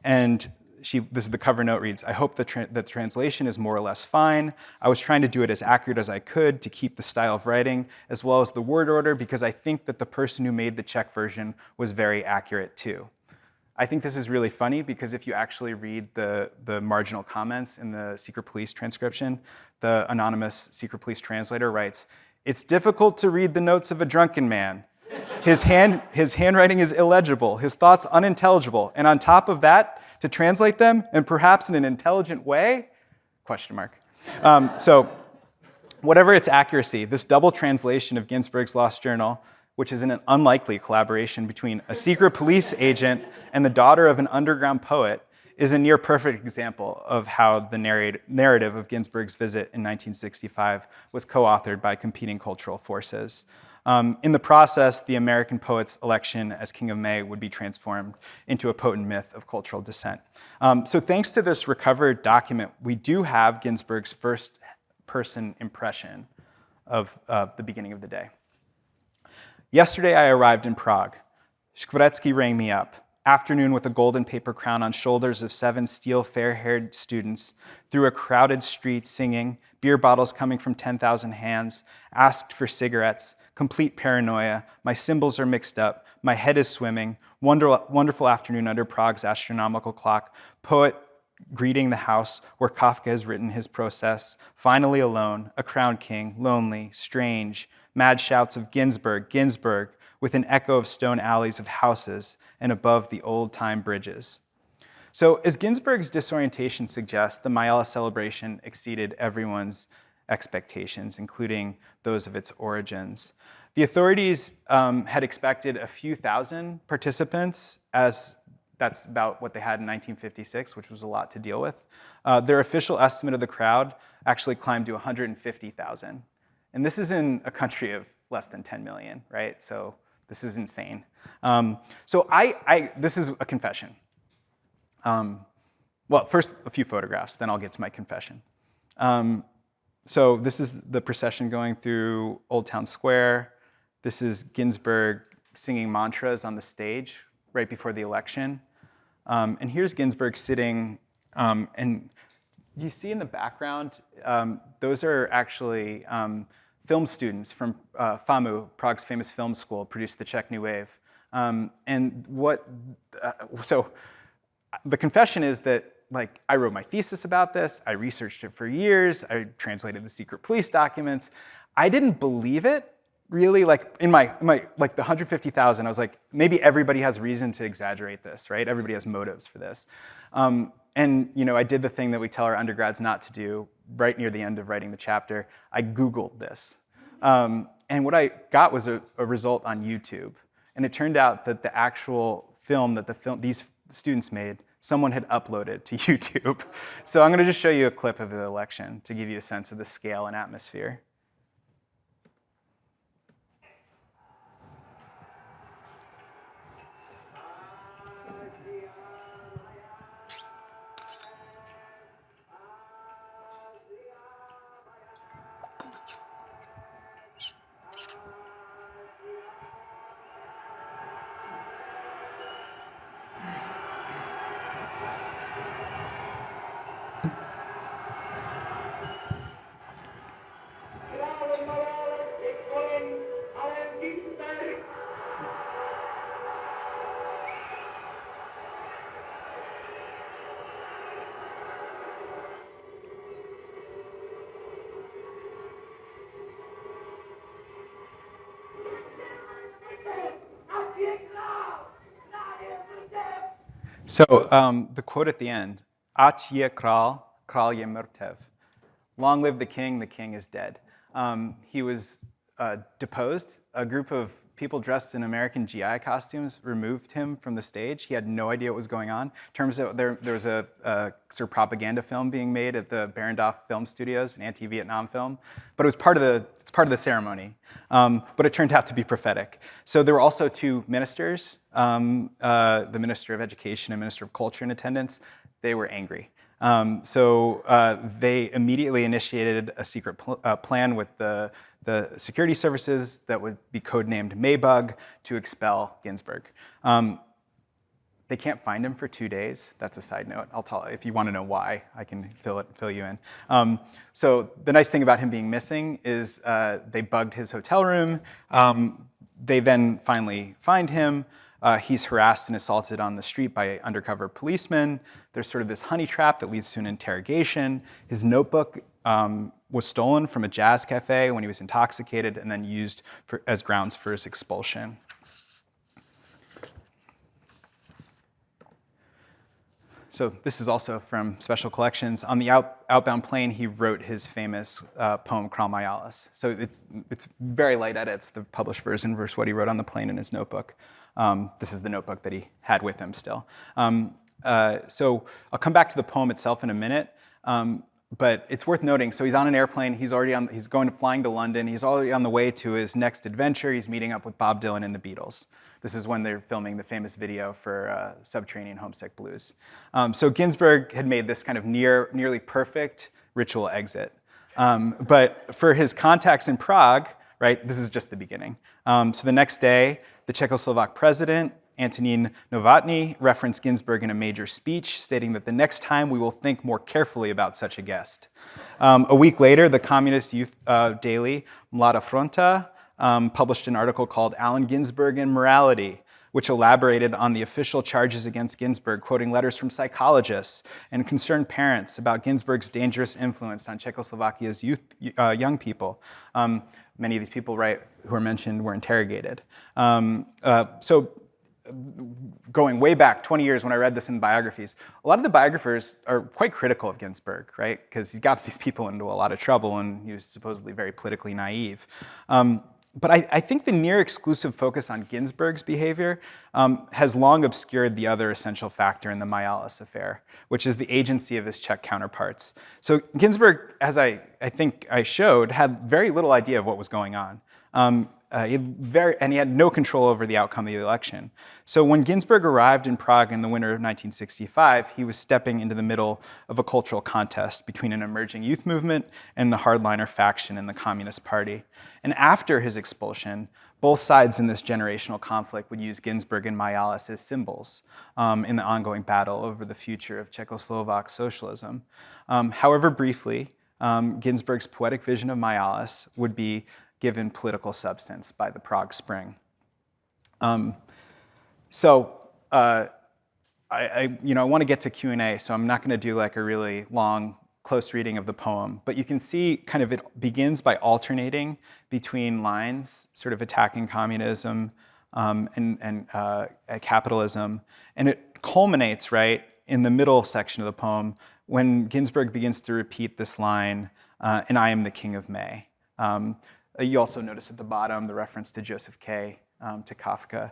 And this is the cover note reads, "I hope the translation is more or less fine. I was trying to do it as accurate as I could to keep the style of writing as well as the word order because I think that the person who made the Czech version was very accurate too." I think this is really funny because if you actually read the marginal comments in the secret police transcription, the anonymous secret police translator writes, "It's difficult to read the notes of a drunken man. His handwriting is illegible, his thoughts unintelligible, and on top of that, to translate them, and perhaps in an intelligent way?" Question mark. So whatever its accuracy, this double translation of Ginsberg's lost journal, which is an unlikely collaboration between a secret police agent and the daughter of an underground poet, is a near perfect example of how the narrative of Ginsberg's visit in 1965 was co-authored by competing cultural forces. In the process, the American poet's election as King of May would be transformed into a potent myth of cultural dissent. So thanks to this recovered document, we do have Ginsberg's first-person impression of the beginning of the day. "Yesterday I arrived in Prague. Shkvaretsky rang me up. Afternoon with a golden paper crown on shoulders of 7 steel fair-haired students, through a crowded street singing, beer bottles coming from 10,000 hands, asked for cigarettes, complete paranoia, my symbols are mixed up, my head is swimming, wonderful afternoon under Prague's astronomical clock, poet greeting the house where Kafka has written his process, finally alone, a crowned king, lonely, strange, mad shouts of Ginsberg, Ginsberg, with an echo of stone alleys of houses and above the old-time bridges." So as Ginsberg's disorientation suggests, the Mayala celebration exceeded everyone's expectations, including those of its origins. The authorities had expected a few thousand participants, as that's about what they had in 1956, which was a lot to deal with. Their official estimate of the crowd actually climbed to 150,000. And this is in a country of less than 10 million, right? So this is insane. This is a confession. Well, first a few photographs, then I'll get to my confession. So this is the procession going through Old Town Square. This is Ginsberg singing mantras on the stage right before the election. And here's Ginsberg sitting, and you see in the background, those are actually film students from FAMU, Prague's famous film school, produced the Czech New Wave. So the confession is that I wrote my thesis about this, I researched it for years, I translated the secret police documents. I didn't believe it, really, in my the 150,000, I was like, maybe everybody has reason to exaggerate this, right? Everybody has motives for this. And I did the thing that we tell our undergrads not to do right near the end of writing the chapter. I Googled this. And what I got was a result on YouTube. And it turned out that the actual film that these students made, someone had uploaded to YouTube. So I'm going to just show you a clip of the election to give you a sense of the scale and atmosphere. So the quote at the end, Ach ye kral ye mrtev. Long live the king is dead. He was deposed. A group of people dressed in American GI costumes removed him from the stage. He had no idea what was going on. Turns out there was a sort of propaganda film being made at the Barrendorf Film Studios, an anti-Vietnam film, but it's part of the ceremony. But it turned out to be prophetic. So there were also two ministers, the Minister of Education and Minister of Culture in attendance. They were angry. So they immediately initiated a secret plan with the security services that would be codenamed Maybug to expel Ginsburg. They can't find him for 2 days. That's a side note. I'll tell if you want to know why. I can fill you in. So the nice thing about him being missing is they bugged his hotel room. They then finally find him. He's harassed and assaulted on the street by undercover policemen. There's sort of this honey trap that leads to an interrogation. His notebook was stolen from a jazz cafe when he was intoxicated and then used as grounds for his expulsion. So this is also from Special Collections. On the outbound plane, he wrote his famous poem, Kral Mayalis. So it's very light edits, the published version versus what he wrote on the plane in his notebook. This is the notebook that he had with him still. So I'll come back to the poem itself in a minute. But it's worth noting, so he's on an airplane, he's flying to London, he's already on the way to his next adventure, he's meeting up with Bob Dylan and the Beatles. This is when they're filming the famous video for Subterranean Homesick Blues. So Ginsburg had made this kind of nearly perfect ritual exit. But for his contacts in Prague, right, this is just the beginning. So the next day, the Czechoslovak president, Antonín Novotný, referenced Ginsburg in a major speech, stating that the next time we will think more carefully about such a guest. A week later, the communist youth daily Mlada Fronta published an article called Allen Ginsburg and Morality, which elaborated on the official charges against Ginsburg, quoting letters from psychologists and concerned parents about Ginsburg's dangerous influence on Czechoslovakia's young people. Many of these people, right, who are mentioned were interrogated. So going way back 20 years when I read this in biographies, a lot of the biographers are quite critical of Ginsburg, right? Because he got these people into a lot of trouble and he was supposedly very politically naive. But I think the near exclusive focus on Ginsburg's behavior has long obscured the other essential factor in the Mayalis affair, which is the agency of his Czech counterparts. So Ginsburg, as I think I showed, had very little idea of what was going on. And he had no control over the outcome of the election. So when Ginsburg arrived in Prague in the winter of 1965, he was stepping into the middle of a cultural contest between an emerging youth movement and the hardliner faction in the Communist Party. And after his expulsion, both sides in this generational conflict would use Ginsburg and Mayalis as symbols in the ongoing battle over the future of Czechoslovak socialism. However briefly, Ginsburg's poetic vision of Mayalis would be given political substance by the Prague Spring. I want to get to Q&A, so I'm not going to do like a really long, close reading of the poem. But you can see kind of it begins by alternating between lines, sort of attacking communism and capitalism. And it culminates, right, in the middle section of the poem when Ginsburg begins to repeat this line, and I am the King of May. You also notice at the bottom the reference to Joseph K., to Kafka.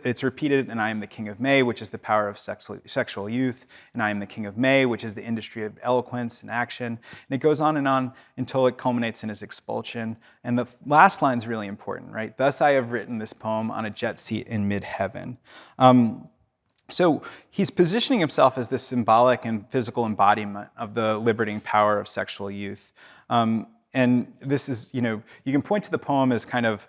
It's repeated, and I am the King of May, which is the power of sexual youth, and I am the King of May, which is the industry of eloquence and action. And it goes on until it culminates in his expulsion. And the last line is really important, right? Thus I have written this poem on a jet seat in mid-heaven. So he's positioning himself as this symbolic and physical embodiment of the liberating power of sexual youth. And this is, you can point to the poem as kind of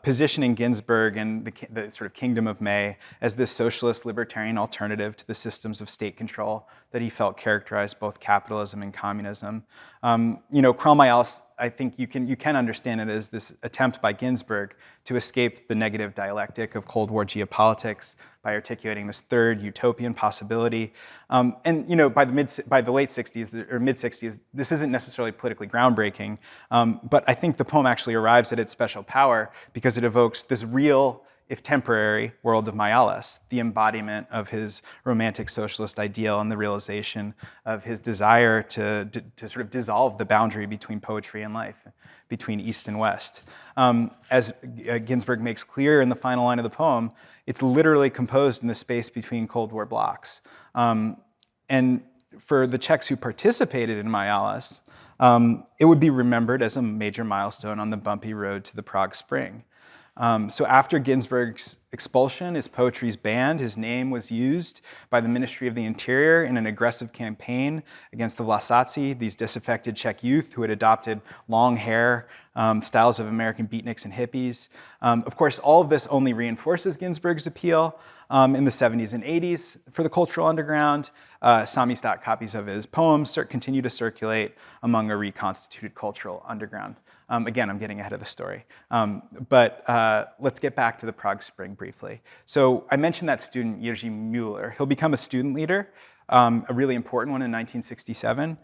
positioning Ginsburg and the sort of kingdom of May as this socialist libertarian alternative to the systems of state control that he felt characterized both capitalism and communism. Kral Mayalis, I think you can understand it as this attempt by Ginsburg to escape the negative dialectic of Cold War geopolitics by articulating this third utopian possibility. By the late 60s or mid 60s, this isn't necessarily politically groundbreaking, but I think the poem actually arrives at its special power because it evokes this real if temporary, world of Mialis, the embodiment of his romantic socialist ideal and the realization of his desire to sort of dissolve the boundary between poetry and life, between East and West. As Ginsberg makes clear in the final line of the poem, it's literally composed in the space between Cold War blocks. And for the Czechs who participated in Mialis, it would be remembered as a major milestone on the bumpy road to the Prague Spring. So after Ginsberg's expulsion, his poetry's banned. His name was used by the Ministry of the Interior in an aggressive campaign against the Vlasáci, these disaffected Czech youth who had adopted long hair, styles of American beatniks and hippies. Of course, all of this only reinforces Ginsberg's appeal. In the 70s and 80s for the cultural underground, samizdat copies of his poems continue to circulate among a reconstituted cultural underground. Again, I'm getting ahead of the story. But let's get back to the Prague Spring briefly. So I mentioned that student, Jiří Müller. He'll become a student leader, a really important one in 1967.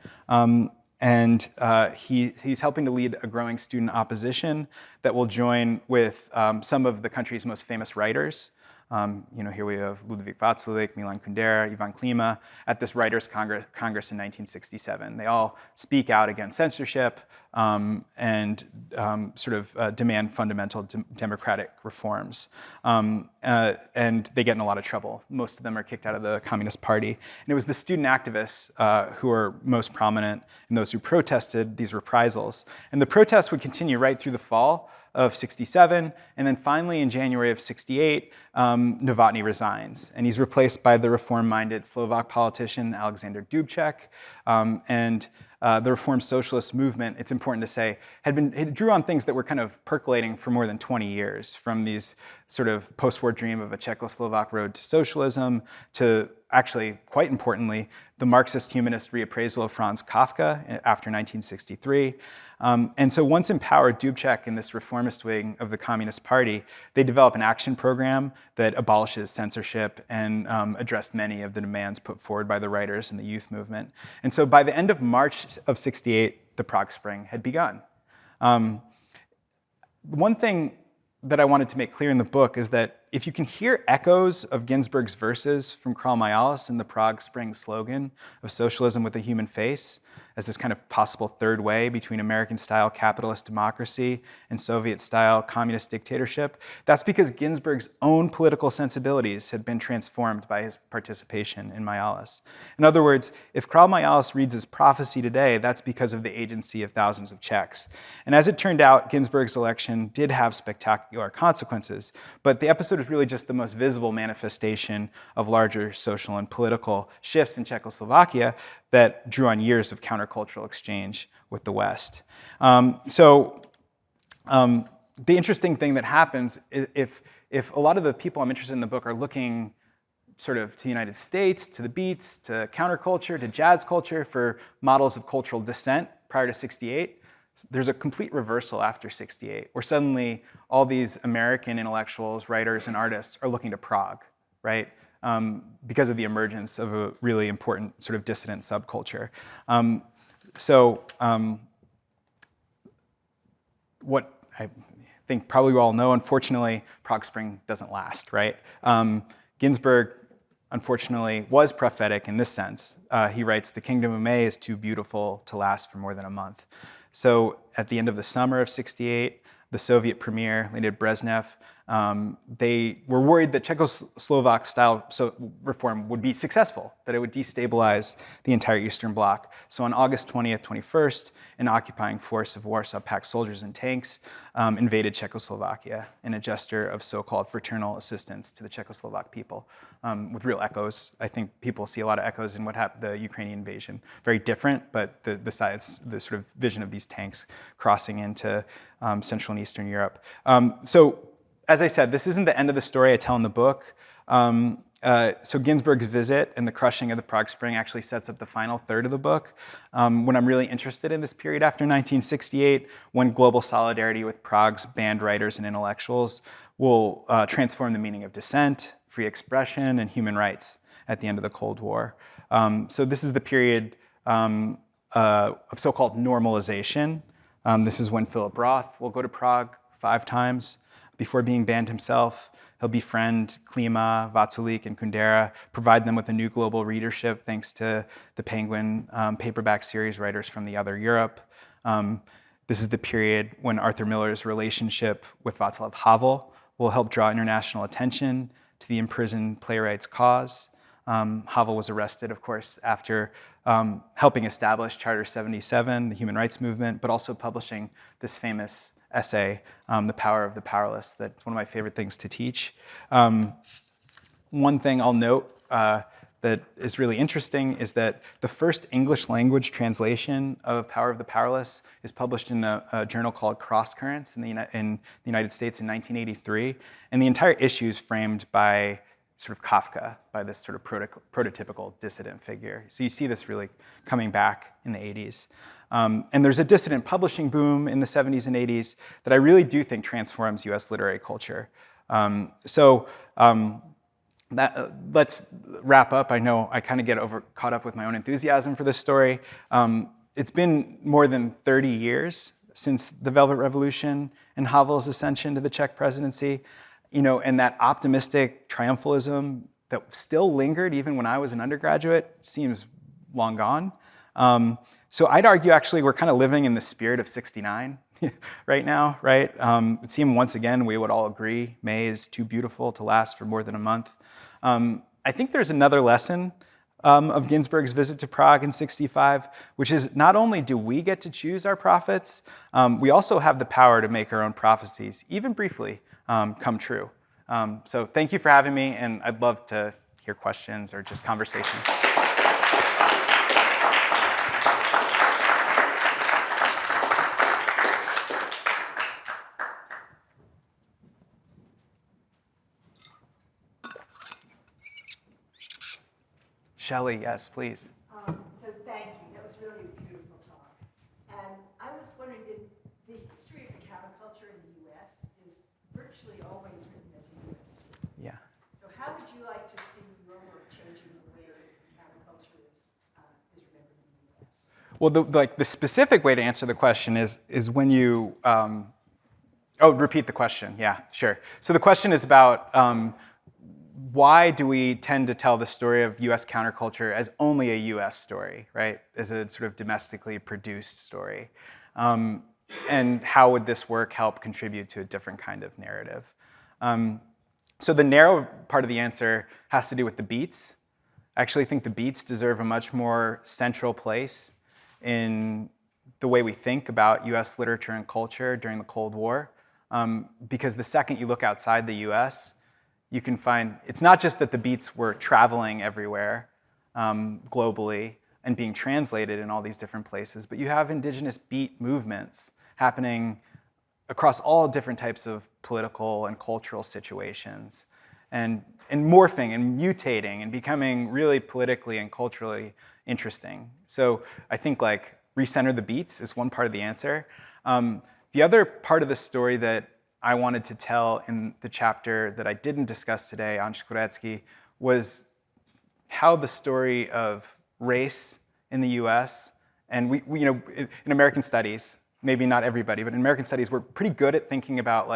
And he's helping to lead a growing student opposition that will join with some of the country's most famous writers. Here we have Ludvík Václavík, Milan Kundera, Ivan Klima at this Writers' Congress in 1967. They all speak out against censorship and demand fundamental democratic reforms. And they get in a lot of trouble. Most of them are kicked out of the Communist Party. And it was the student activists who are most prominent and those who protested these reprisals. And the protests would continue right through the fall of 67, and then finally in January of 68, Novotný resigns, and he's replaced by the reform-minded Slovak politician Alexander Dubček, and the Reform Socialist movement, it's important to say, it drew on things that were kind of percolating for more than 20 years, from these sort of post-war dream of a Czechoslovak road to socialism, to actually, quite importantly, the Marxist humanist reappraisal of Franz Kafka after 1963. And so once empowered, Dubček and this reformist wing of the Communist Party, they develop an action program that abolishes censorship and addressed many of the demands put forward by the writers and the youth movement. And so by the end of March of 68, the Prague Spring had begun. One thing that I wanted to make clear in the book is that if you can hear echoes of Ginsberg's verses from Král Mialis in the Prague Spring slogan of socialism with a human face, as this kind of possible third way between American-style capitalist democracy and Soviet-style communist dictatorship, that's because Ginsberg's own political sensibilities had been transformed by his participation in Mialis. In other words, if Král Mialis reads as prophecy today, that's because of the agency of thousands of Czechs. And as it turned out, Ginsberg's election did have spectacular consequences, but the episode is really just the most visible manifestation of larger social and political shifts in Czechoslovakia that drew on years of countercultural exchange with the West. The interesting thing that happens, if a lot of the people I'm interested in the book are looking sort of to the United States, to the Beats, to counterculture, to jazz culture for models of cultural dissent prior to 68, there's a complete reversal after 68, where suddenly all these American intellectuals, writers, and artists are looking to Prague, right? Because of the emergence of a really important sort of dissident subculture. What I think probably we all know, unfortunately, Prague Spring doesn't last, right? Ginsberg, unfortunately, was prophetic in this sense. He writes, "The kingdom of May is too beautiful to last for more than a month." So at the end of the summer of 68, the Soviet premier, Leonid Brezhnev, they were worried that Czechoslovak-style reform would be successful, that it would destabilize the entire Eastern Bloc. So on August 20th, 21st, an occupying force of Warsaw Pact soldiers and tanks invaded Czechoslovakia in a gesture of so-called fraternal assistance to the Czechoslovak people, with real echoes. I think people see a lot of echoes in what happened, the Ukrainian invasion. Very different, but the size, the sort of vision of these tanks crossing into Central and Eastern Europe. As I said, this isn't the end of the story I tell in the book. So Ginsberg's visit and the crushing of the Prague Spring actually sets up the final third of the book. When I'm really interested in this period after 1968, when global solidarity with Prague's banned writers and intellectuals will transform the meaning of dissent, free expression, and human rights at the end of the Cold War. So this is the period of so-called normalization. This is when Philip Roth will go to Prague 5 times. Before being banned himself, he'll befriend Klima, Vaculik, and Kundera, provide them with a new global readership thanks to the Penguin paperback series writers from the other Europe. This is the period when Arthur Miller's relationship with Václav Havel will help draw international attention to the imprisoned playwright's cause. Havel was arrested, of course, after helping establish Charter 77, the human rights movement, but also publishing this famous essay, The Power of the Powerless, that's one of my favorite things to teach. One thing I'll note that is really interesting is that the first English language translation of Power of the Powerless is published in a journal called Cross Currents in the United States in 1983. And the entire issue is framed by sort of Kafka, by this sort of prototypical dissident figure. So you see this really coming back in the 80s. And there's a dissident publishing boom in the 70s and 80s that I really do think transforms US literary culture. Let's wrap up. I know I kind of get caught up with my own enthusiasm for this story. It's been more than 30 years since the Velvet Revolution and Havel's ascension to the Czech presidency, and that optimistic triumphalism that still lingered even when I was an undergraduate seems long gone. So I'd argue actually we're kind of living in the spirit of '69 right now, right? It seemed once again we would all agree May is too beautiful to last for more than a month. I think there's another lesson of Ginsberg's visit to Prague in '65, which is not only do we get to choose our prophets, we also have the power to make our own prophecies, even briefly, come true. So thank you for having me, and I'd love to hear questions or just conversation. Shelley, yes, please. So thank you. That was really a beautiful talk. And I was wondering, the history of the counterculture in the U.S. is virtually always written as a U.S. story. Yeah. So how would you like to see your work changing the way counterculture is remembered in the U.S.? Well, the specific way to answer the question is when you. Repeat the question. Yeah, sure. So the question is about. Why do we tend to tell the story of US counterculture as only a US story, right? As a sort of domestically produced story? And how would this work help contribute to a different kind of narrative? So the narrow part of the answer has to do with the beats. I actually think the beats deserve a much more central place in the way we think about US literature and culture during the Cold War. Because the second you look outside the US, you can find, it's not just that the beats were traveling everywhere globally and being translated in all these different places, but you have indigenous beat movements happening across all different types of political and cultural situations and morphing and mutating and becoming really politically and culturally interesting. So I think recenter the beats is one part of the answer. The other part of the story that I wanted to tell in the chapter that I didn't discuss today on Shkurecki was how the story of race in the US, and we in American studies, maybe not everybody, but in American studies, we're pretty good at thinking about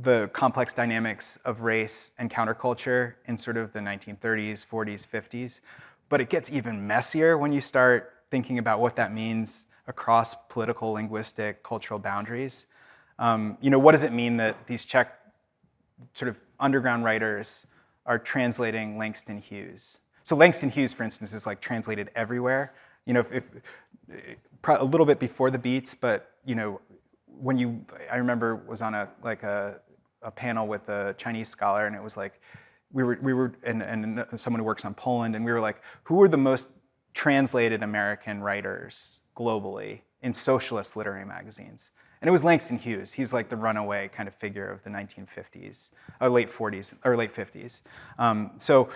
the complex dynamics of race and counterculture in sort of the 1930s, 40s, 50s. But it gets even messier when you start thinking about what that means across political, linguistic, cultural boundaries. What does it mean that these Czech sort of underground writers are translating Langston Hughes? So Langston Hughes, for instance, is translated everywhere. A little bit before the beats, but I remember was on a panel with a Chinese scholar, and it was we were and someone who works on Poland, and we were who are the most translated American writers globally in socialist literary magazines? And it was Langston Hughes. He's the runaway kind of figure of the 1950s, or late 40s, or late 50s. So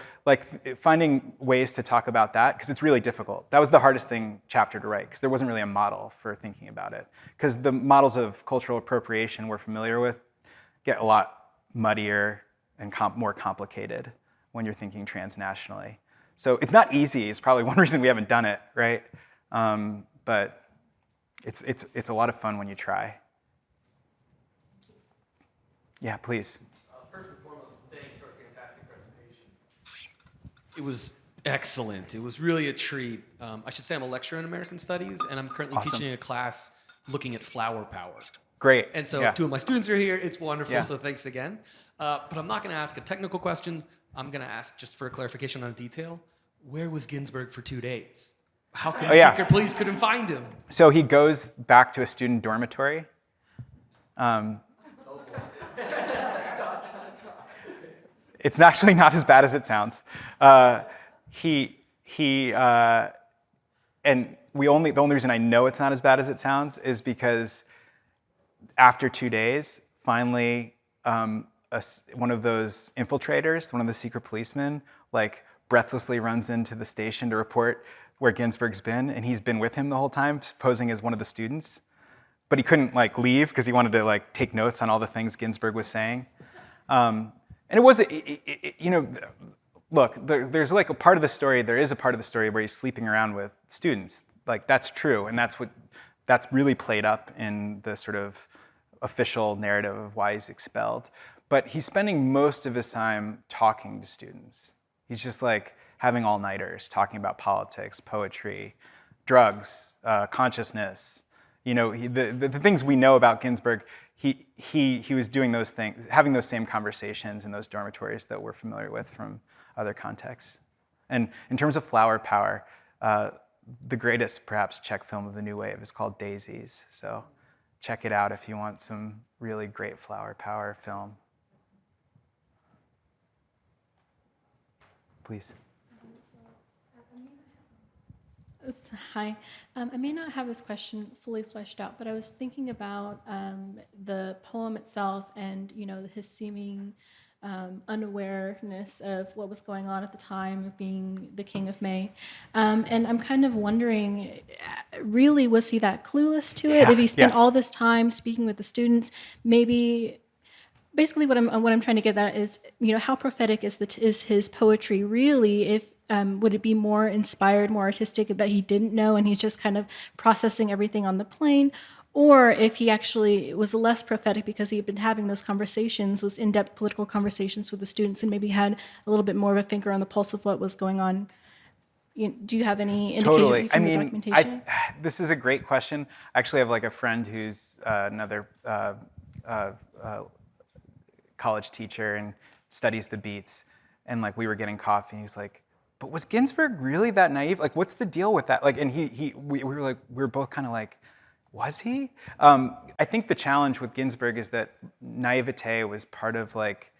finding ways to talk about that, because it's really difficult. That was the hardest chapter to write, because there wasn't really a model for thinking about it. Because the models of cultural appropriation we're familiar with get a lot muddier and more complicated when you're thinking transnationally. So it's not easy. It's probably one reason we haven't done it, right? But it's a lot of fun when you try. Yeah, please. First and foremost, thanks for a fantastic presentation. It was excellent. It was really a treat. I should say I'm a lecturer in American Studies, and I'm currently Awesome. teaching a class looking at flower power. Great. And so Yeah. 2 of my students are here. It's wonderful, Yeah. so thanks again. But I'm not going to ask a technical question. I'm going to ask, just for a clarification on a detail, where was Ginsburg for 2 days? How come yeah. secret police couldn't find him? So he goes back to a student dormitory. It's actually not as bad as it sounds. And the only reason I know it's not as bad as it sounds is because after 2 days, finally, one of those infiltrators, one of the secret policemen, like breathlessly runs into the station to report where Ginsburg's been, and he's been with him the whole time, posing as one of the students. But he couldn't like leave because he wanted to like take notes on all the things Ginsburg was saying. And it was, look, there's like a part of the story, there is a part of the story where he's sleeping around with students. Like that's true, and that's really played up in the sort of official narrative of why he's expelled. But he's spending most of his time talking to students. He's just like having all-nighters, talking about politics, poetry, drugs, consciousness. The things we know about Ginsburg, he was doing those things, having those same conversations in those dormitories that we're familiar with from other contexts. And in terms of flower power, the greatest, perhaps, Czech film of the new wave is called Daisies. So check it out if you want some really great flower power film. Please. Hi. I may not have this question fully fleshed out, but I was thinking about the poem itself and, his seeming unawareness of what was going on at the time of being the King of May. And I'm kind of wondering, really, was he that clueless to it? If he spent all this time speaking with the students, maybe... Basically, what I'm trying to get at is, how prophetic is his poetry really? If would it be more inspired, more artistic that he didn't know and he's just kind of processing everything on the plane, or if he actually was less prophetic because he had been having those conversations, those in-depth political conversations with the students, and maybe had a little bit more of a finger on the pulse of what was going on. Do you have any indication from the documentation? This is a great question. I actually have like a friend who's another college teacher and studies the beats, and like we were getting coffee and he was like, but was Ginsburg really that naive? Like, what's the deal with that? Like, and we were both kind of like, was he? I think the challenge with Ginsburg is that naivete was part of like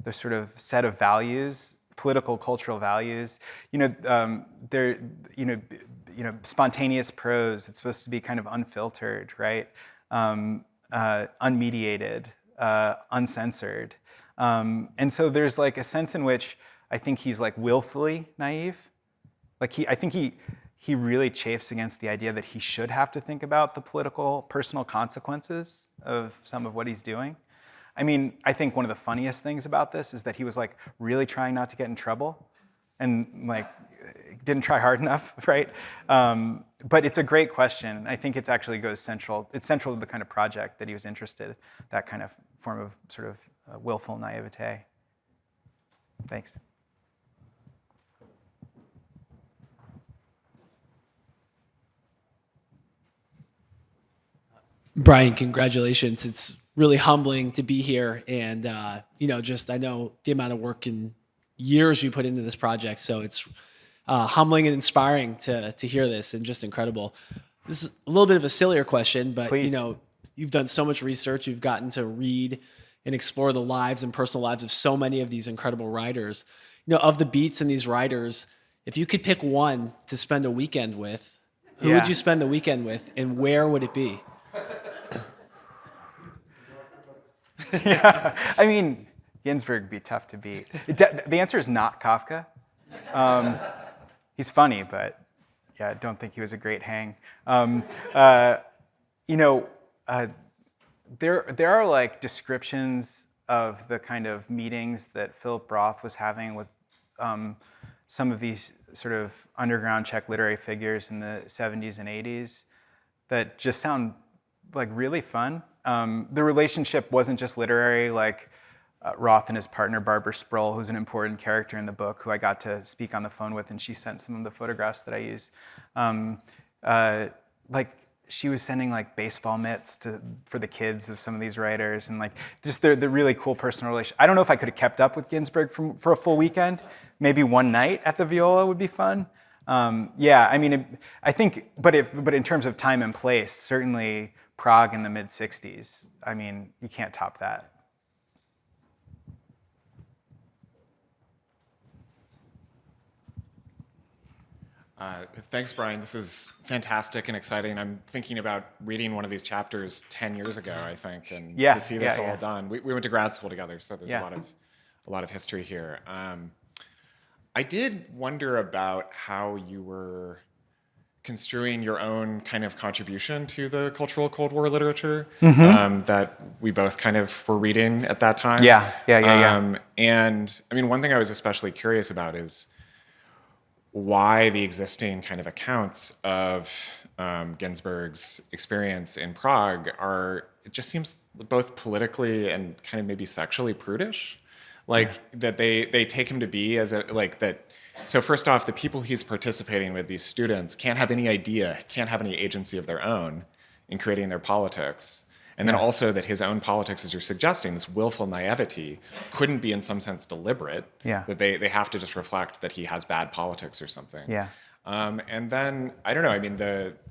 the sort of set of values, political, cultural values. Spontaneous prose. It's supposed to be kind of unfiltered, right? Unmediated. Uncensored. And so there's like a sense in which I think he's like willfully naive. Like I think he really chafes against the idea that he should have to think about the political, personal consequences of some of what he's doing. I mean, I think one of the funniest things about this is that he was like really trying not to get in trouble and like didn't try hard enough, right? But it's a great question. I think it's central to the kind of project that he was interested, that kind of form of sort of willful naivete. Thanks. Brian, congratulations. It's really humbling to be here. And, I know the amount of work and years you put into this project. So it's humbling and inspiring to hear this, and just incredible. This is a little bit of a sillier question, but Please. You've done so much research. You've gotten to read and explore the lives and personal lives of so many of these incredible writers. Of the beats and these writers, if you could pick one to spend a weekend with, who would you spend the weekend with, and where would it be? Yeah, I mean, Ginsburg would be tough to beat. The answer is not Kafka. He's funny, but yeah, I don't think he was a great hang. There are like descriptions of the kind of meetings that Philip Roth was having with some of these sort of underground Czech literary figures in the 70s and 80s that just sound like really fun. The relationship wasn't just literary, like Roth and his partner, Barbara Sproul, who's an important character in the book, who I got to speak on the phone with, and she sent some of the photographs that I use. Like she was sending like baseball mitts for the kids of some of these writers, and like just the really cool personal relation. I don't know if I could have kept up with Ginsberg for a full weekend. Maybe one night at the Viola would be fun. Yeah, I mean, I think, but in terms of time and place, certainly Prague in the mid '60s. I mean, you can't top that. Thanks, Brian. This is fantastic and exciting. I'm thinking about reading one of these chapters 10 years ago, I think, and to see this all done. We went to grad school together, so there's a lot of history here. I did wonder about how you were construing your own kind of contribution to the cultural Cold War literature that we both kind of were reading at that time. Yeah. And I mean, one thing I was especially curious about is why the existing kind of accounts of Ginsberg's experience in Prague it just seems both politically and kind of maybe sexually prudish. Like that they take him to be as that. So first off, the people he's participating with, these students, can't have any idea, can't have any agency of their own in creating their politics. And then also that his own politics, as you're suggesting, this willful naivety, couldn't be in some sense deliberate. Yeah. That they have to just reflect that he has bad politics or something. Yeah. And then, I don't know, I mean,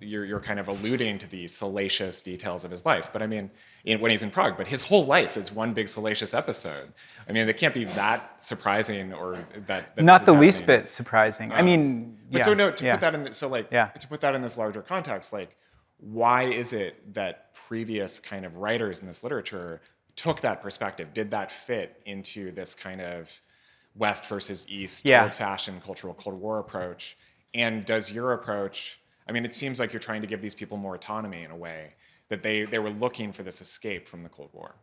you're kind of alluding to the salacious details of his life, but I mean, when he's in Prague, but his whole life is one big salacious episode. I mean, it can't be that surprising or that Not the happening. least bit surprising. I mean, but so no, to put that in, to put that in this larger context, like, why is it that previous kind of writers in this literature took that perspective? Did that fit into this kind of West versus East, old-fashioned cultural Cold War approach? And does your approach, I mean, it seems like you're trying to give these people more autonomy in a way, that they were looking for this escape from the Cold War.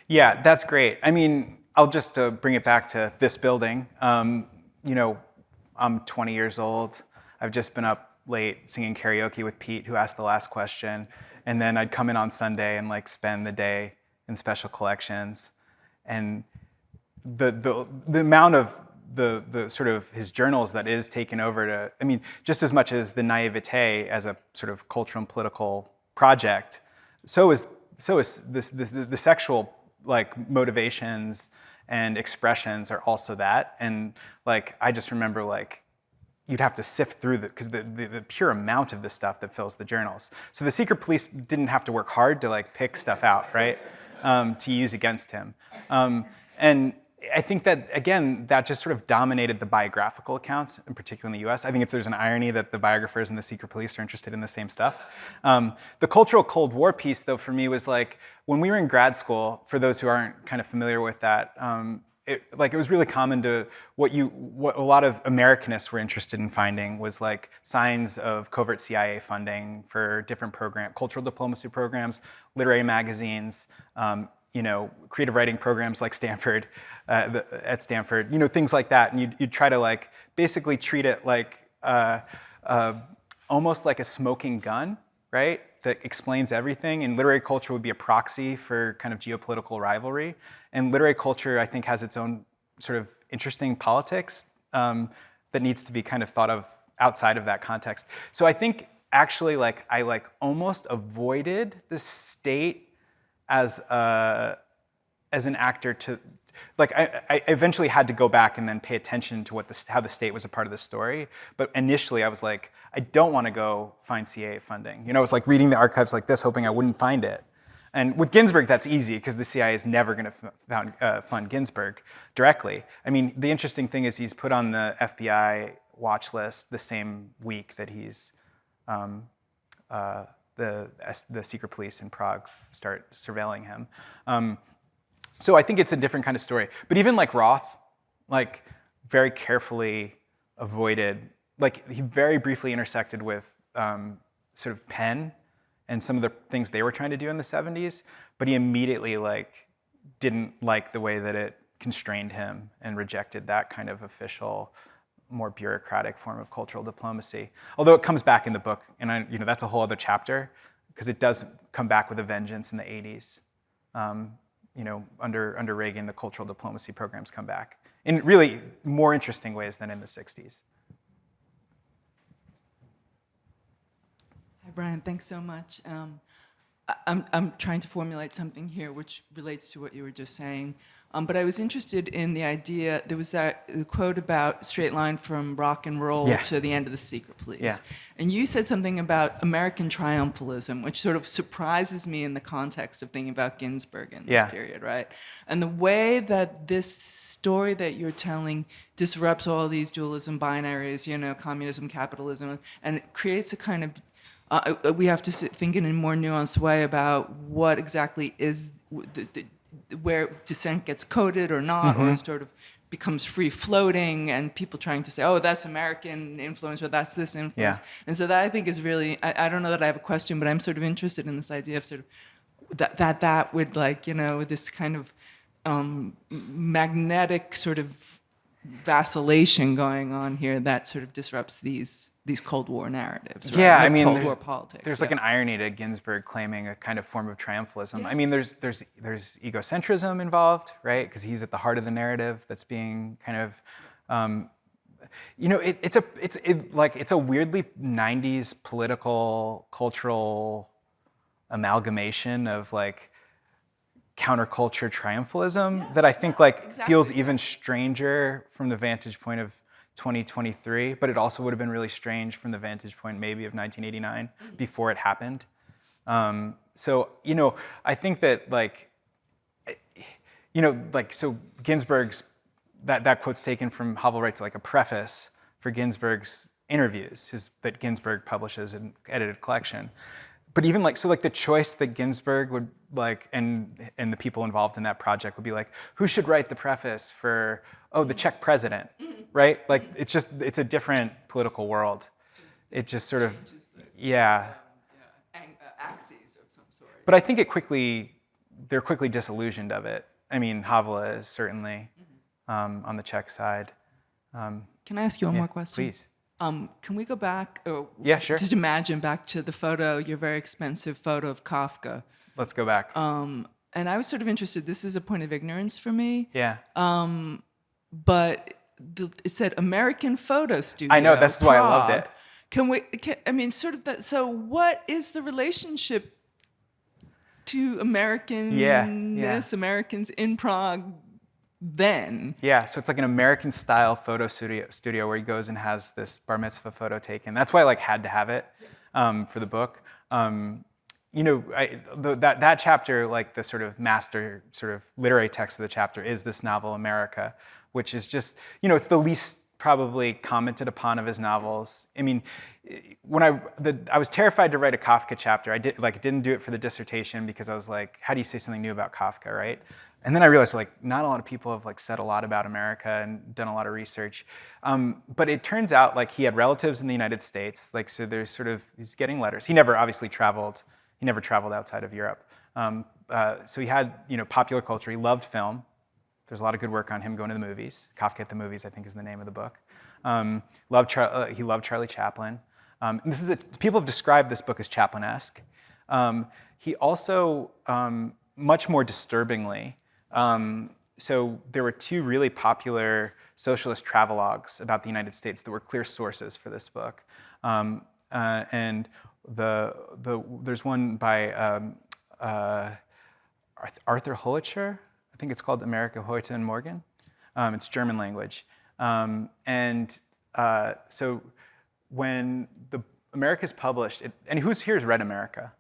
Yeah, that's great. I mean, I'll just bring it back to this building. You know, I'm 20 years old. I've just been up late singing karaoke with Pete, who asked the last question. And then I'd come in on Sunday and like spend the day in special collections. And the amount of the sort of his journals that is taken over to, I mean, just as much as the naivete as a sort of cultural and political project, so is the sexual like motivations and expressions are also that. And like, I just remember like, you'd have to sift through because the pure amount of the stuff that fills the journals. So the secret police didn't have to work hard to like pick stuff out, right? To use against him. And I think that, again, that just sort of dominated the biographical accounts, in particular in the US. I think there's an irony that the biographers and the secret police are interested in the same stuff. The cultural Cold War piece, though, for me was like, when we were in grad school, for those who aren't kind of familiar with that, it was really common to what a lot of Americanists were interested in finding was like signs of covert CIA funding for different cultural diplomacy programs, literary magazines, creative writing programs like Stanford, at Stanford, things like that. And you'd try to like basically treat it like almost like a smoking gun, right? That explains everything. And literary culture would be a proxy for kind of geopolitical rivalry. And literary culture, I think, has its own sort of interesting politics that needs to be kind of thought of outside of that context. So I think actually I almost avoided the state as an actor to, I eventually had to go back and then pay attention to how the state was a part of the story. But initially I was like, I don't want to go find CIA funding. I was like reading the archives like this, hoping I wouldn't find it. And with Ginsberg, that's easy because the CIA is never going to fund Ginsberg directly. I mean, the interesting thing is he's put on the FBI watch list the same week that he's the secret police in Prague start surveilling him. So I think it's a different kind of story. But even like Roth, like very carefully avoided, like he very briefly intersected with sort of Penn and some of the things they were trying to do in the 70s, but he immediately like didn't like the way that it constrained him and rejected that kind of official, more bureaucratic form of cultural diplomacy. Although it comes back in the book, and that's a whole other chapter, because it does come back with a vengeance in the 80s. Under Reagan, the cultural diplomacy programs come back in really more interesting ways than in the 60s. Hi, Brian. Thanks so much. I'm trying to formulate something here which relates to what you were just saying. But I was interested in the idea, there was the quote about straight line from rock and roll to the end of The Secret Police. Yeah. And you said something about American triumphalism, which sort of surprises me in the context of thinking about Ginsberg in this period, right? And the way that this story that you're telling disrupts all these dualism binaries, communism, capitalism, and it creates a kind of we have to think in a more nuanced way about what exactly is where dissent gets coded or not, or sort of becomes free floating, and people trying to say, oh, that's American influence, or that's this influence. Yeah. And so that I think is really, I don't know that I have a question, but I'm sort of interested in this idea of sort of that would this kind of magnetic sort of vacillation going on here that sort of disrupts these Cold War narratives. Right? Yeah, Like I mean, Cold War politics. there's like an irony to Ginsberg claiming a kind of form of triumphalism. I mean, there's egocentrism involved, right? Because he's at the heart of the narrative that's being kind of, it's a weirdly 90s political, cultural amalgamation of like counterculture triumphalism that I think feels even stranger from the vantage point of 2023, but it also would have been really strange from the vantage point maybe of 1989 before it happened. So I think that so Ginsberg's that quote's taken from Havel writes like a preface for Ginsberg's interviews that Ginsberg publishes in edited collection. But even the choice that Ginsberg would and the people involved in that project would be like, who should write the preface for, the Czech president, right? It's a different political world. It just sort of, axes of some sort. But I think they're quickly disillusioned of it. I mean, Havel is certainly on the Czech side. Can I ask you one more question? Please. Can we go back? Yeah, sure. Just imagine back to the photo, your very expensive photo of Kafka. Let's go back. And I was sort of interested. This is a point of ignorance for me. Yeah. But it said American Photo Studio. I know. That's why I loved it. So what is the relationship to Americanness, Americans in Prague then? Yeah, so it's like an American-style photo studio where he goes and has this bar mitzvah photo taken. That's why I had to have it for the book. That chapter, the sort of master sort of literary text of the chapter is this novel America, which is just, it's the least probably commented upon of his novels. I mean, when I was terrified to write a Kafka chapter. I didn't do it for the dissertation because I was like, how do you say something new about Kafka, right? And then I realized not a lot of people have said a lot about America and done a lot of research. But it turns out he had relatives in the United States. So there's he's getting letters. He never obviously traveled. He never traveled outside of Europe. So he had popular culture. He loved film. There's a lot of good work on him going to the movies. Kafka at the Movies, I think, is the name of the book. He loved Charlie Chaplin. People have described this book as Chaplin-esque. He also, much more disturbingly, so there were two really popular socialist travelogues about the United States that were clear sources for this book. And there's one by Arthur Holitscher. I think it's called America Heute and Morgen. It's German language. So when the America's published, and who's here's read America?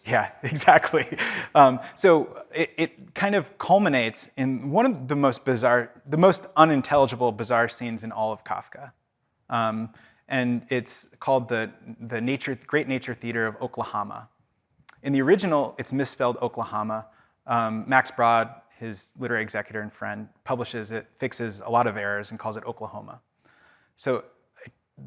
Yeah, exactly. So it kind of culminates in one of the most unintelligible, bizarre scenes in all of Kafka. And it's called the Great Nature Theater of Oklahoma. In the original, it's misspelled Oklahoma. Max Brod, his literary executor and friend, publishes it, fixes a lot of errors, and calls it Oklahoma. So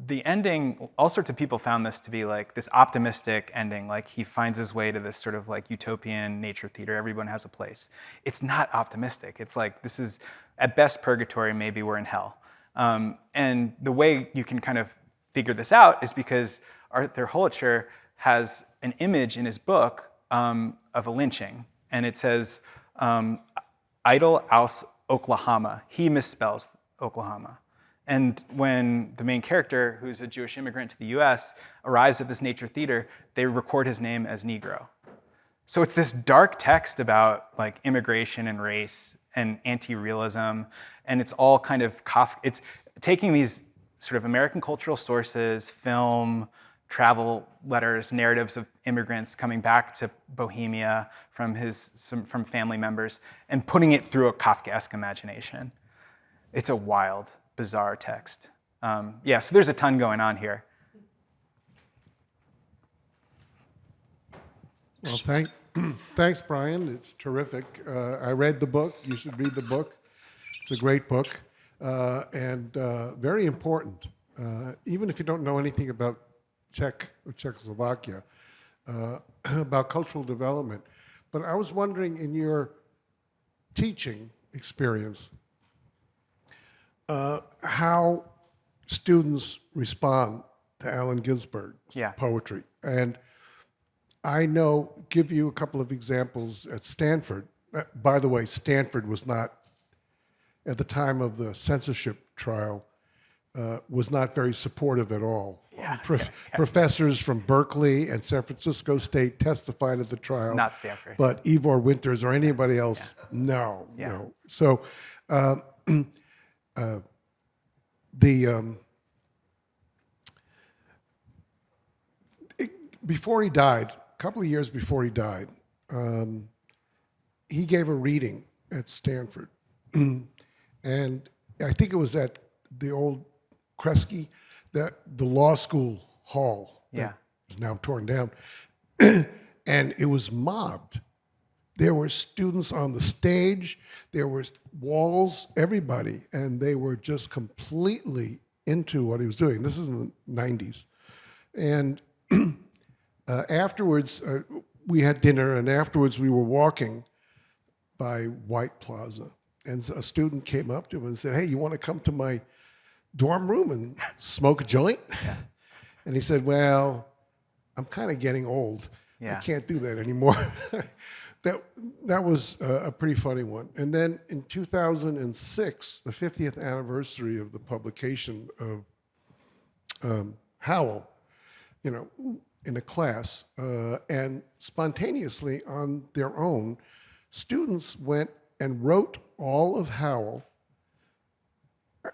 the ending, all sorts of people found this to be this optimistic ending, he finds his way to this sort of utopian nature theater, everyone has a place. It's not optimistic. It's this is at best purgatory, maybe we're in hell. And the way you can kind of figure this out is because Arthur Holitscher has an image in his book of a lynching, and it says, Idle aus Oklahoma. He misspells Oklahoma. And when the main character, who's a Jewish immigrant to the US, arrives at this nature theater, they record his name as Negro. So it's this dark text about like immigration and race and anti-realism, and it's all kind of it's taking these sort of American cultural sources, film, travel letters, narratives of immigrants coming back to Bohemia from family members, and putting it through a Kafkaesque imagination. It's a wild, bizarre text. Yeah, so there's a ton going on here. Well, thanks, Brian. It's terrific. I read the book. You should read the book. It's a great book and very important. Even if you don't know anything about Czech or Czechoslovakia, about cultural development. But I was wondering, in your teaching experience, how students respond to Allen Ginsberg's poetry. And I give you a couple of examples at Stanford. By the way, Stanford was not, at the time of the censorship trial, was not very supportive at all. Professors from Berkeley and San Francisco State testified at the trial. Not Stanford. But Ivor Winters or anybody else, no. So before he died, a couple of years before he died, he gave a reading at Stanford. And I think it was at the old Kresge, the law school hall that is now torn down. And it was mobbed. There were students on the stage, there were walls, everybody, and they were just completely into what he was doing. This is in the 90s. And afterwards, we had dinner, and afterwards we were walking by White Plaza. And a student came up to him and said, "Hey, you want to come to my dorm room and smoke a joint?" And he said, "Well, I'm kind of getting old. I can't do that anymore." That was a pretty funny one. And then in 2006, the 50th anniversary of the publication of Howell, in a class, and spontaneously on their own, students went and wrote all of Howell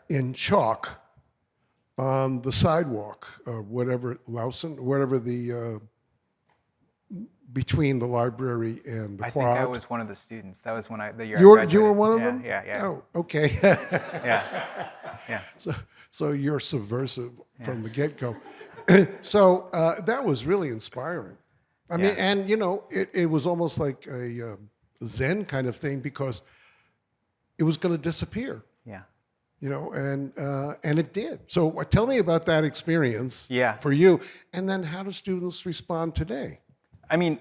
in chalk on the sidewalk, whatever the between the library and the quad. I think I was one of the students. That was when the year I You graduated. were one of them? Yeah. Oh, okay. Yeah. So you're subversive from the get-go. So that was really inspiring. I mean, and it was almost like a Zen kind of thing, because it was going to disappear. Yeah. And it did. So tell me about that experience for you, and then how do students respond today? I mean,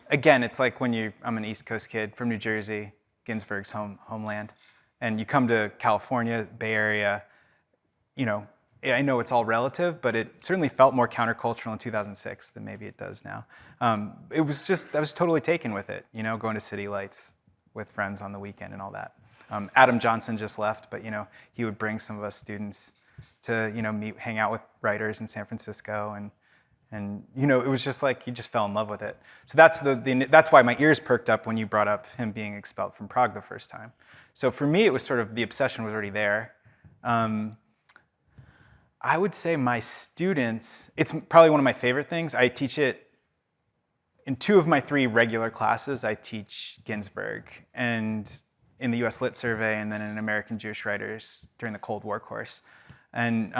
again, it's like when I'm an East Coast kid from New Jersey, Ginsberg's homeland, and you come to California, Bay Area, I know it's all relative, but it certainly felt more countercultural in 2006 than maybe it does now. I was totally taken with it, going to City Lights with friends on the weekend and all that. Adam Johnson just left, but he would bring some of us students to hang out with writers in San Francisco, and it was just like you just fell in love with it. So that's why my ears perked up when you brought up him being expelled from Prague the first time. So for me, it was sort of the obsession was already there. I would say my students, it's probably one of my favorite things. I teach it in 2 of my 3 regular classes. I teach Ginsberg, and in the U.S. Lit Survey, and then in American Jewish Writers during the Cold War course. And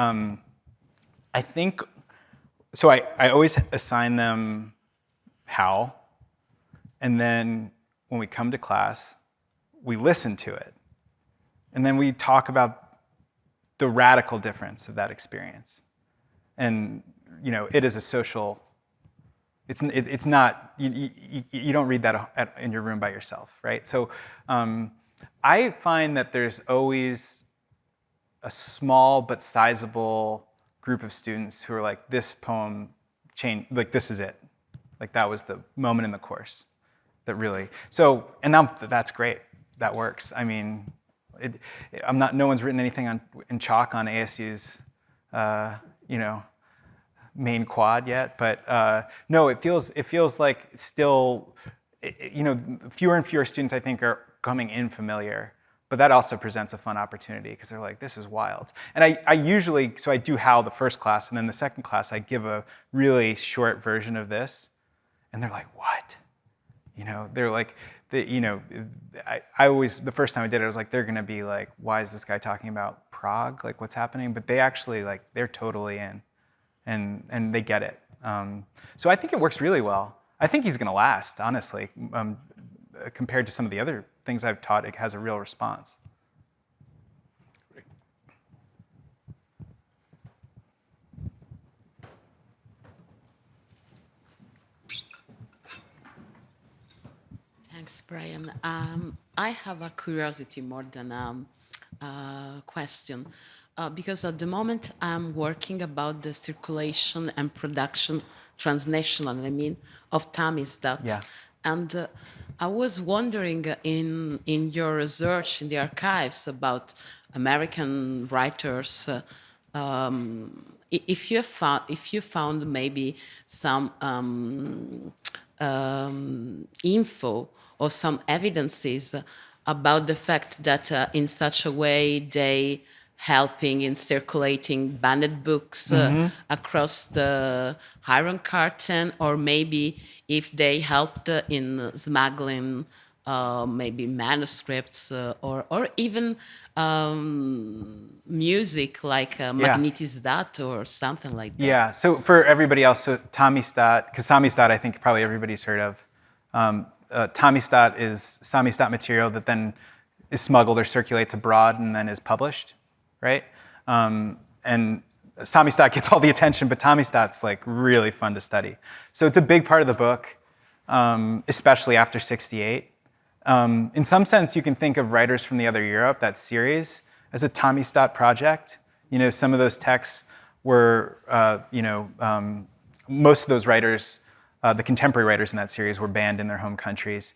I think, so I always assign them Howell, and then when we come to class, we listen to it. And then we talk about the radical difference of that experience. And, it is a social, it's not, you don't read that in your room by yourself, right? So I find that there's always a small but sizable group of students who were like, this poem changed, like this is it. Like that was the moment in the course that really, so, and now that's great, that works. I mean, no one's written anything in chalk on ASU's, main quad yet, but no, it feels like still, fewer and fewer students I think are coming in familiar, but that also presents a fun opportunity because they're like, this is wild. And I usually, so I do Hal the first class, and then the second class I give a really short version of this, and they're like, what? They're like, I always, the first time I did it, I was like, they're gonna be like, why is this guy talking about Prague? Like, what's happening? But they actually, like, they're totally in, and they get it. So I think it works really well. I think he's gonna last, honestly. Compared to some of the other things I've taught, it has a real response. Thanks, Brian. I have a curiosity more than a question. Because at the moment I'm working about the circulation and production, transnational, I mean, of Tamisdat. Yeah. And I was wondering in your research in the archives about American writers, if you found maybe some info or some evidences about the fact that in such a way they helping in circulating banned books across the Iron Curtain, or maybe if they helped in smuggling maybe manuscripts or even music like Magnitizdat or something like that. Yeah, so for everybody else, so Tamisdat, because Tamisdat I think probably everybody's heard of. Tamisdat is Samisdat material that then is smuggled or circulates abroad and then is published, right? And Samisdat gets all the attention, but Tamistat's like really fun to study. So it's a big part of the book, especially after 68. In some sense, you can think of Writers from the Other Europe, that series, as a Tamistat project. Some of those texts were, most of those writers, the contemporary writers in that series, were banned in their home countries.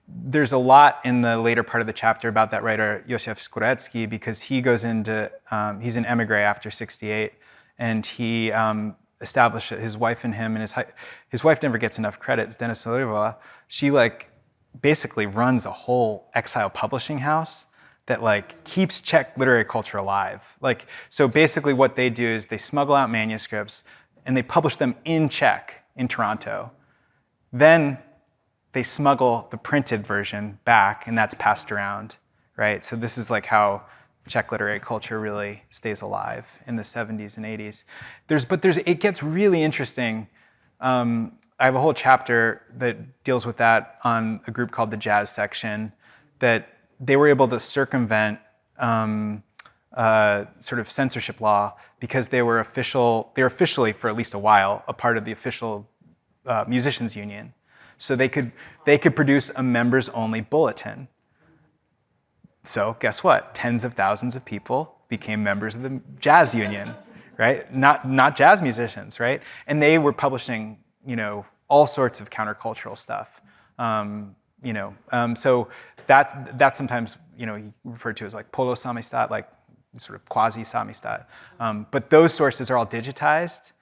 There's a lot in the later part of the chapter about that writer, Josef Skórecki, because he goes into, he's an emigre after 68, and he established his wife and him, and his wife never gets enough credit, Zdeněk Solivová. She basically runs a whole exile publishing house that keeps Czech literary culture alive. So basically what they do is they smuggle out manuscripts and they publish them in Czech in Toronto. Then they smuggle the printed version back, and that's passed around, right? So this is how Czech literary culture really stays alive in the 70s and 80s. It gets really interesting. I have a whole chapter that deals with that on a group called the Jazz Section, that they were able to circumvent sort of censorship law because they were officially, for at least a while, a part of the official musicians union. So they could produce a members-only bulletin. So guess what? Tens of thousands of people became members of the jazz union, right? Not jazz musicians, right? And they were publishing, all sorts of countercultural stuff. So that sometimes, referred to as polo samistat, sort of quasi samistat. But those sources are all digitized.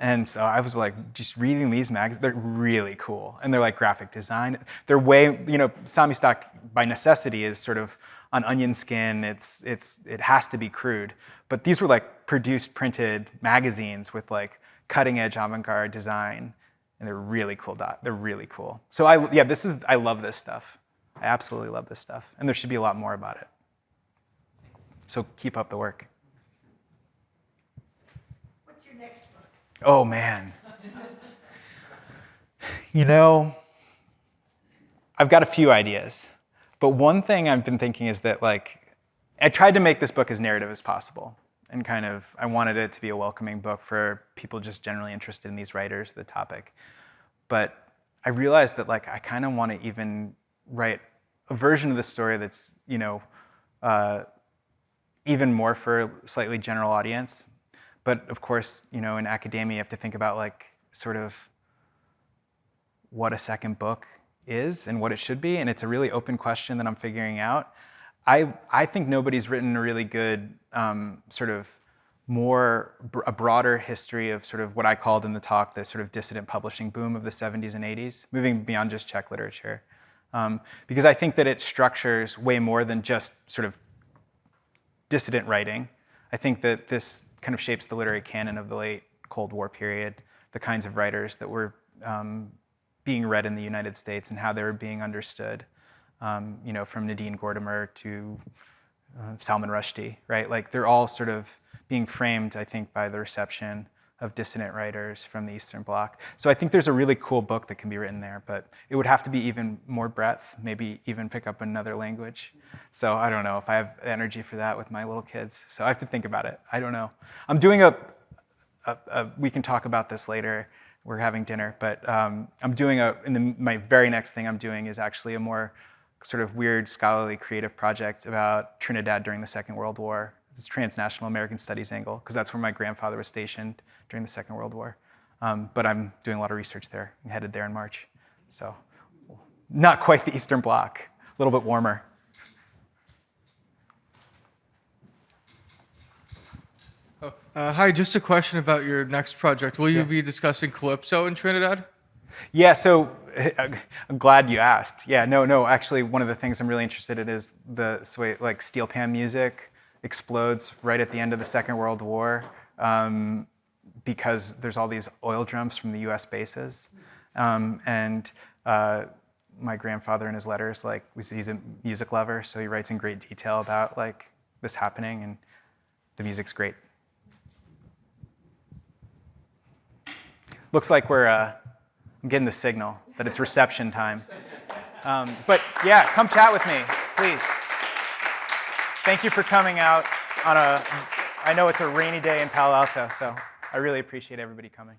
And so I was just reading these magazines, they're really cool. And they're graphic design. They're way, samistat by necessity is sort of on onion skin. It has to be crude. But these were produced, printed magazines with cutting edge avant-garde design. And they're really cool. They're really cool. So I love this stuff. I absolutely love this stuff. And there should be a lot more about it. So keep up the work. What's your next book? Oh, man. I've got a few ideas. But one thing I've been thinking is that, I tried to make this book as narrative as possible. And I wanted it to be a welcoming book for people just generally interested in these writers, the topic. But I realized that, I kind of want to even write a version of the story that's, even more for a slightly general audience. But of course, in academia, you have to think about like sort of what a second book is and what it should be, and it's a really open question that I'm figuring out. I think nobody's written a really good sort of a broader history of sort of what I called in the talk the sort of dissident publishing boom of the 70s and 80s, moving beyond just Czech literature. Because I think that it structures way more than just sort of dissident writing. I think that this kind of shapes the literary canon of the late Cold War period, the kinds of writers that were being read in the United States and how they were being understood, from Nadine Gordimer to Salman Rushdie, right? Like they're all sort of being framed, I think, by the reception of dissident writers from the Eastern Bloc. So I think there's a really cool book that can be written there, but it would have to be even more breadth, maybe even pick up another language. So I don't know if I have energy for that with my little kids. So I have to think about it. I don't know. I'm doing we can talk about this later. We're having dinner, but I'm doing my very next thing I'm doing is actually a more sort of weird scholarly creative project about Trinidad during the Second World War. It's transnational American studies angle, because that's where my grandfather was stationed during the Second World War. But I'm doing a lot of research there. I'm headed there in March. So not quite the Eastern Bloc, a little bit warmer. Hi, just a question about your next project. Will you be discussing Calypso in Trinidad? Yeah, so I'm glad you asked. Yeah, no, actually one of the things I'm really interested in is the way like steel pan music explodes right at the end of the Second World War because there's all these oil drums from the US bases. And my grandfather in his letters, like he's a music lover, so he writes in great detail about like this happening, and the music's great. Looks like I'm getting the signal that it's reception time. But yeah, come chat with me, please. Thank you for coming out I know it's a rainy day in Palo Alto, so I really appreciate everybody coming.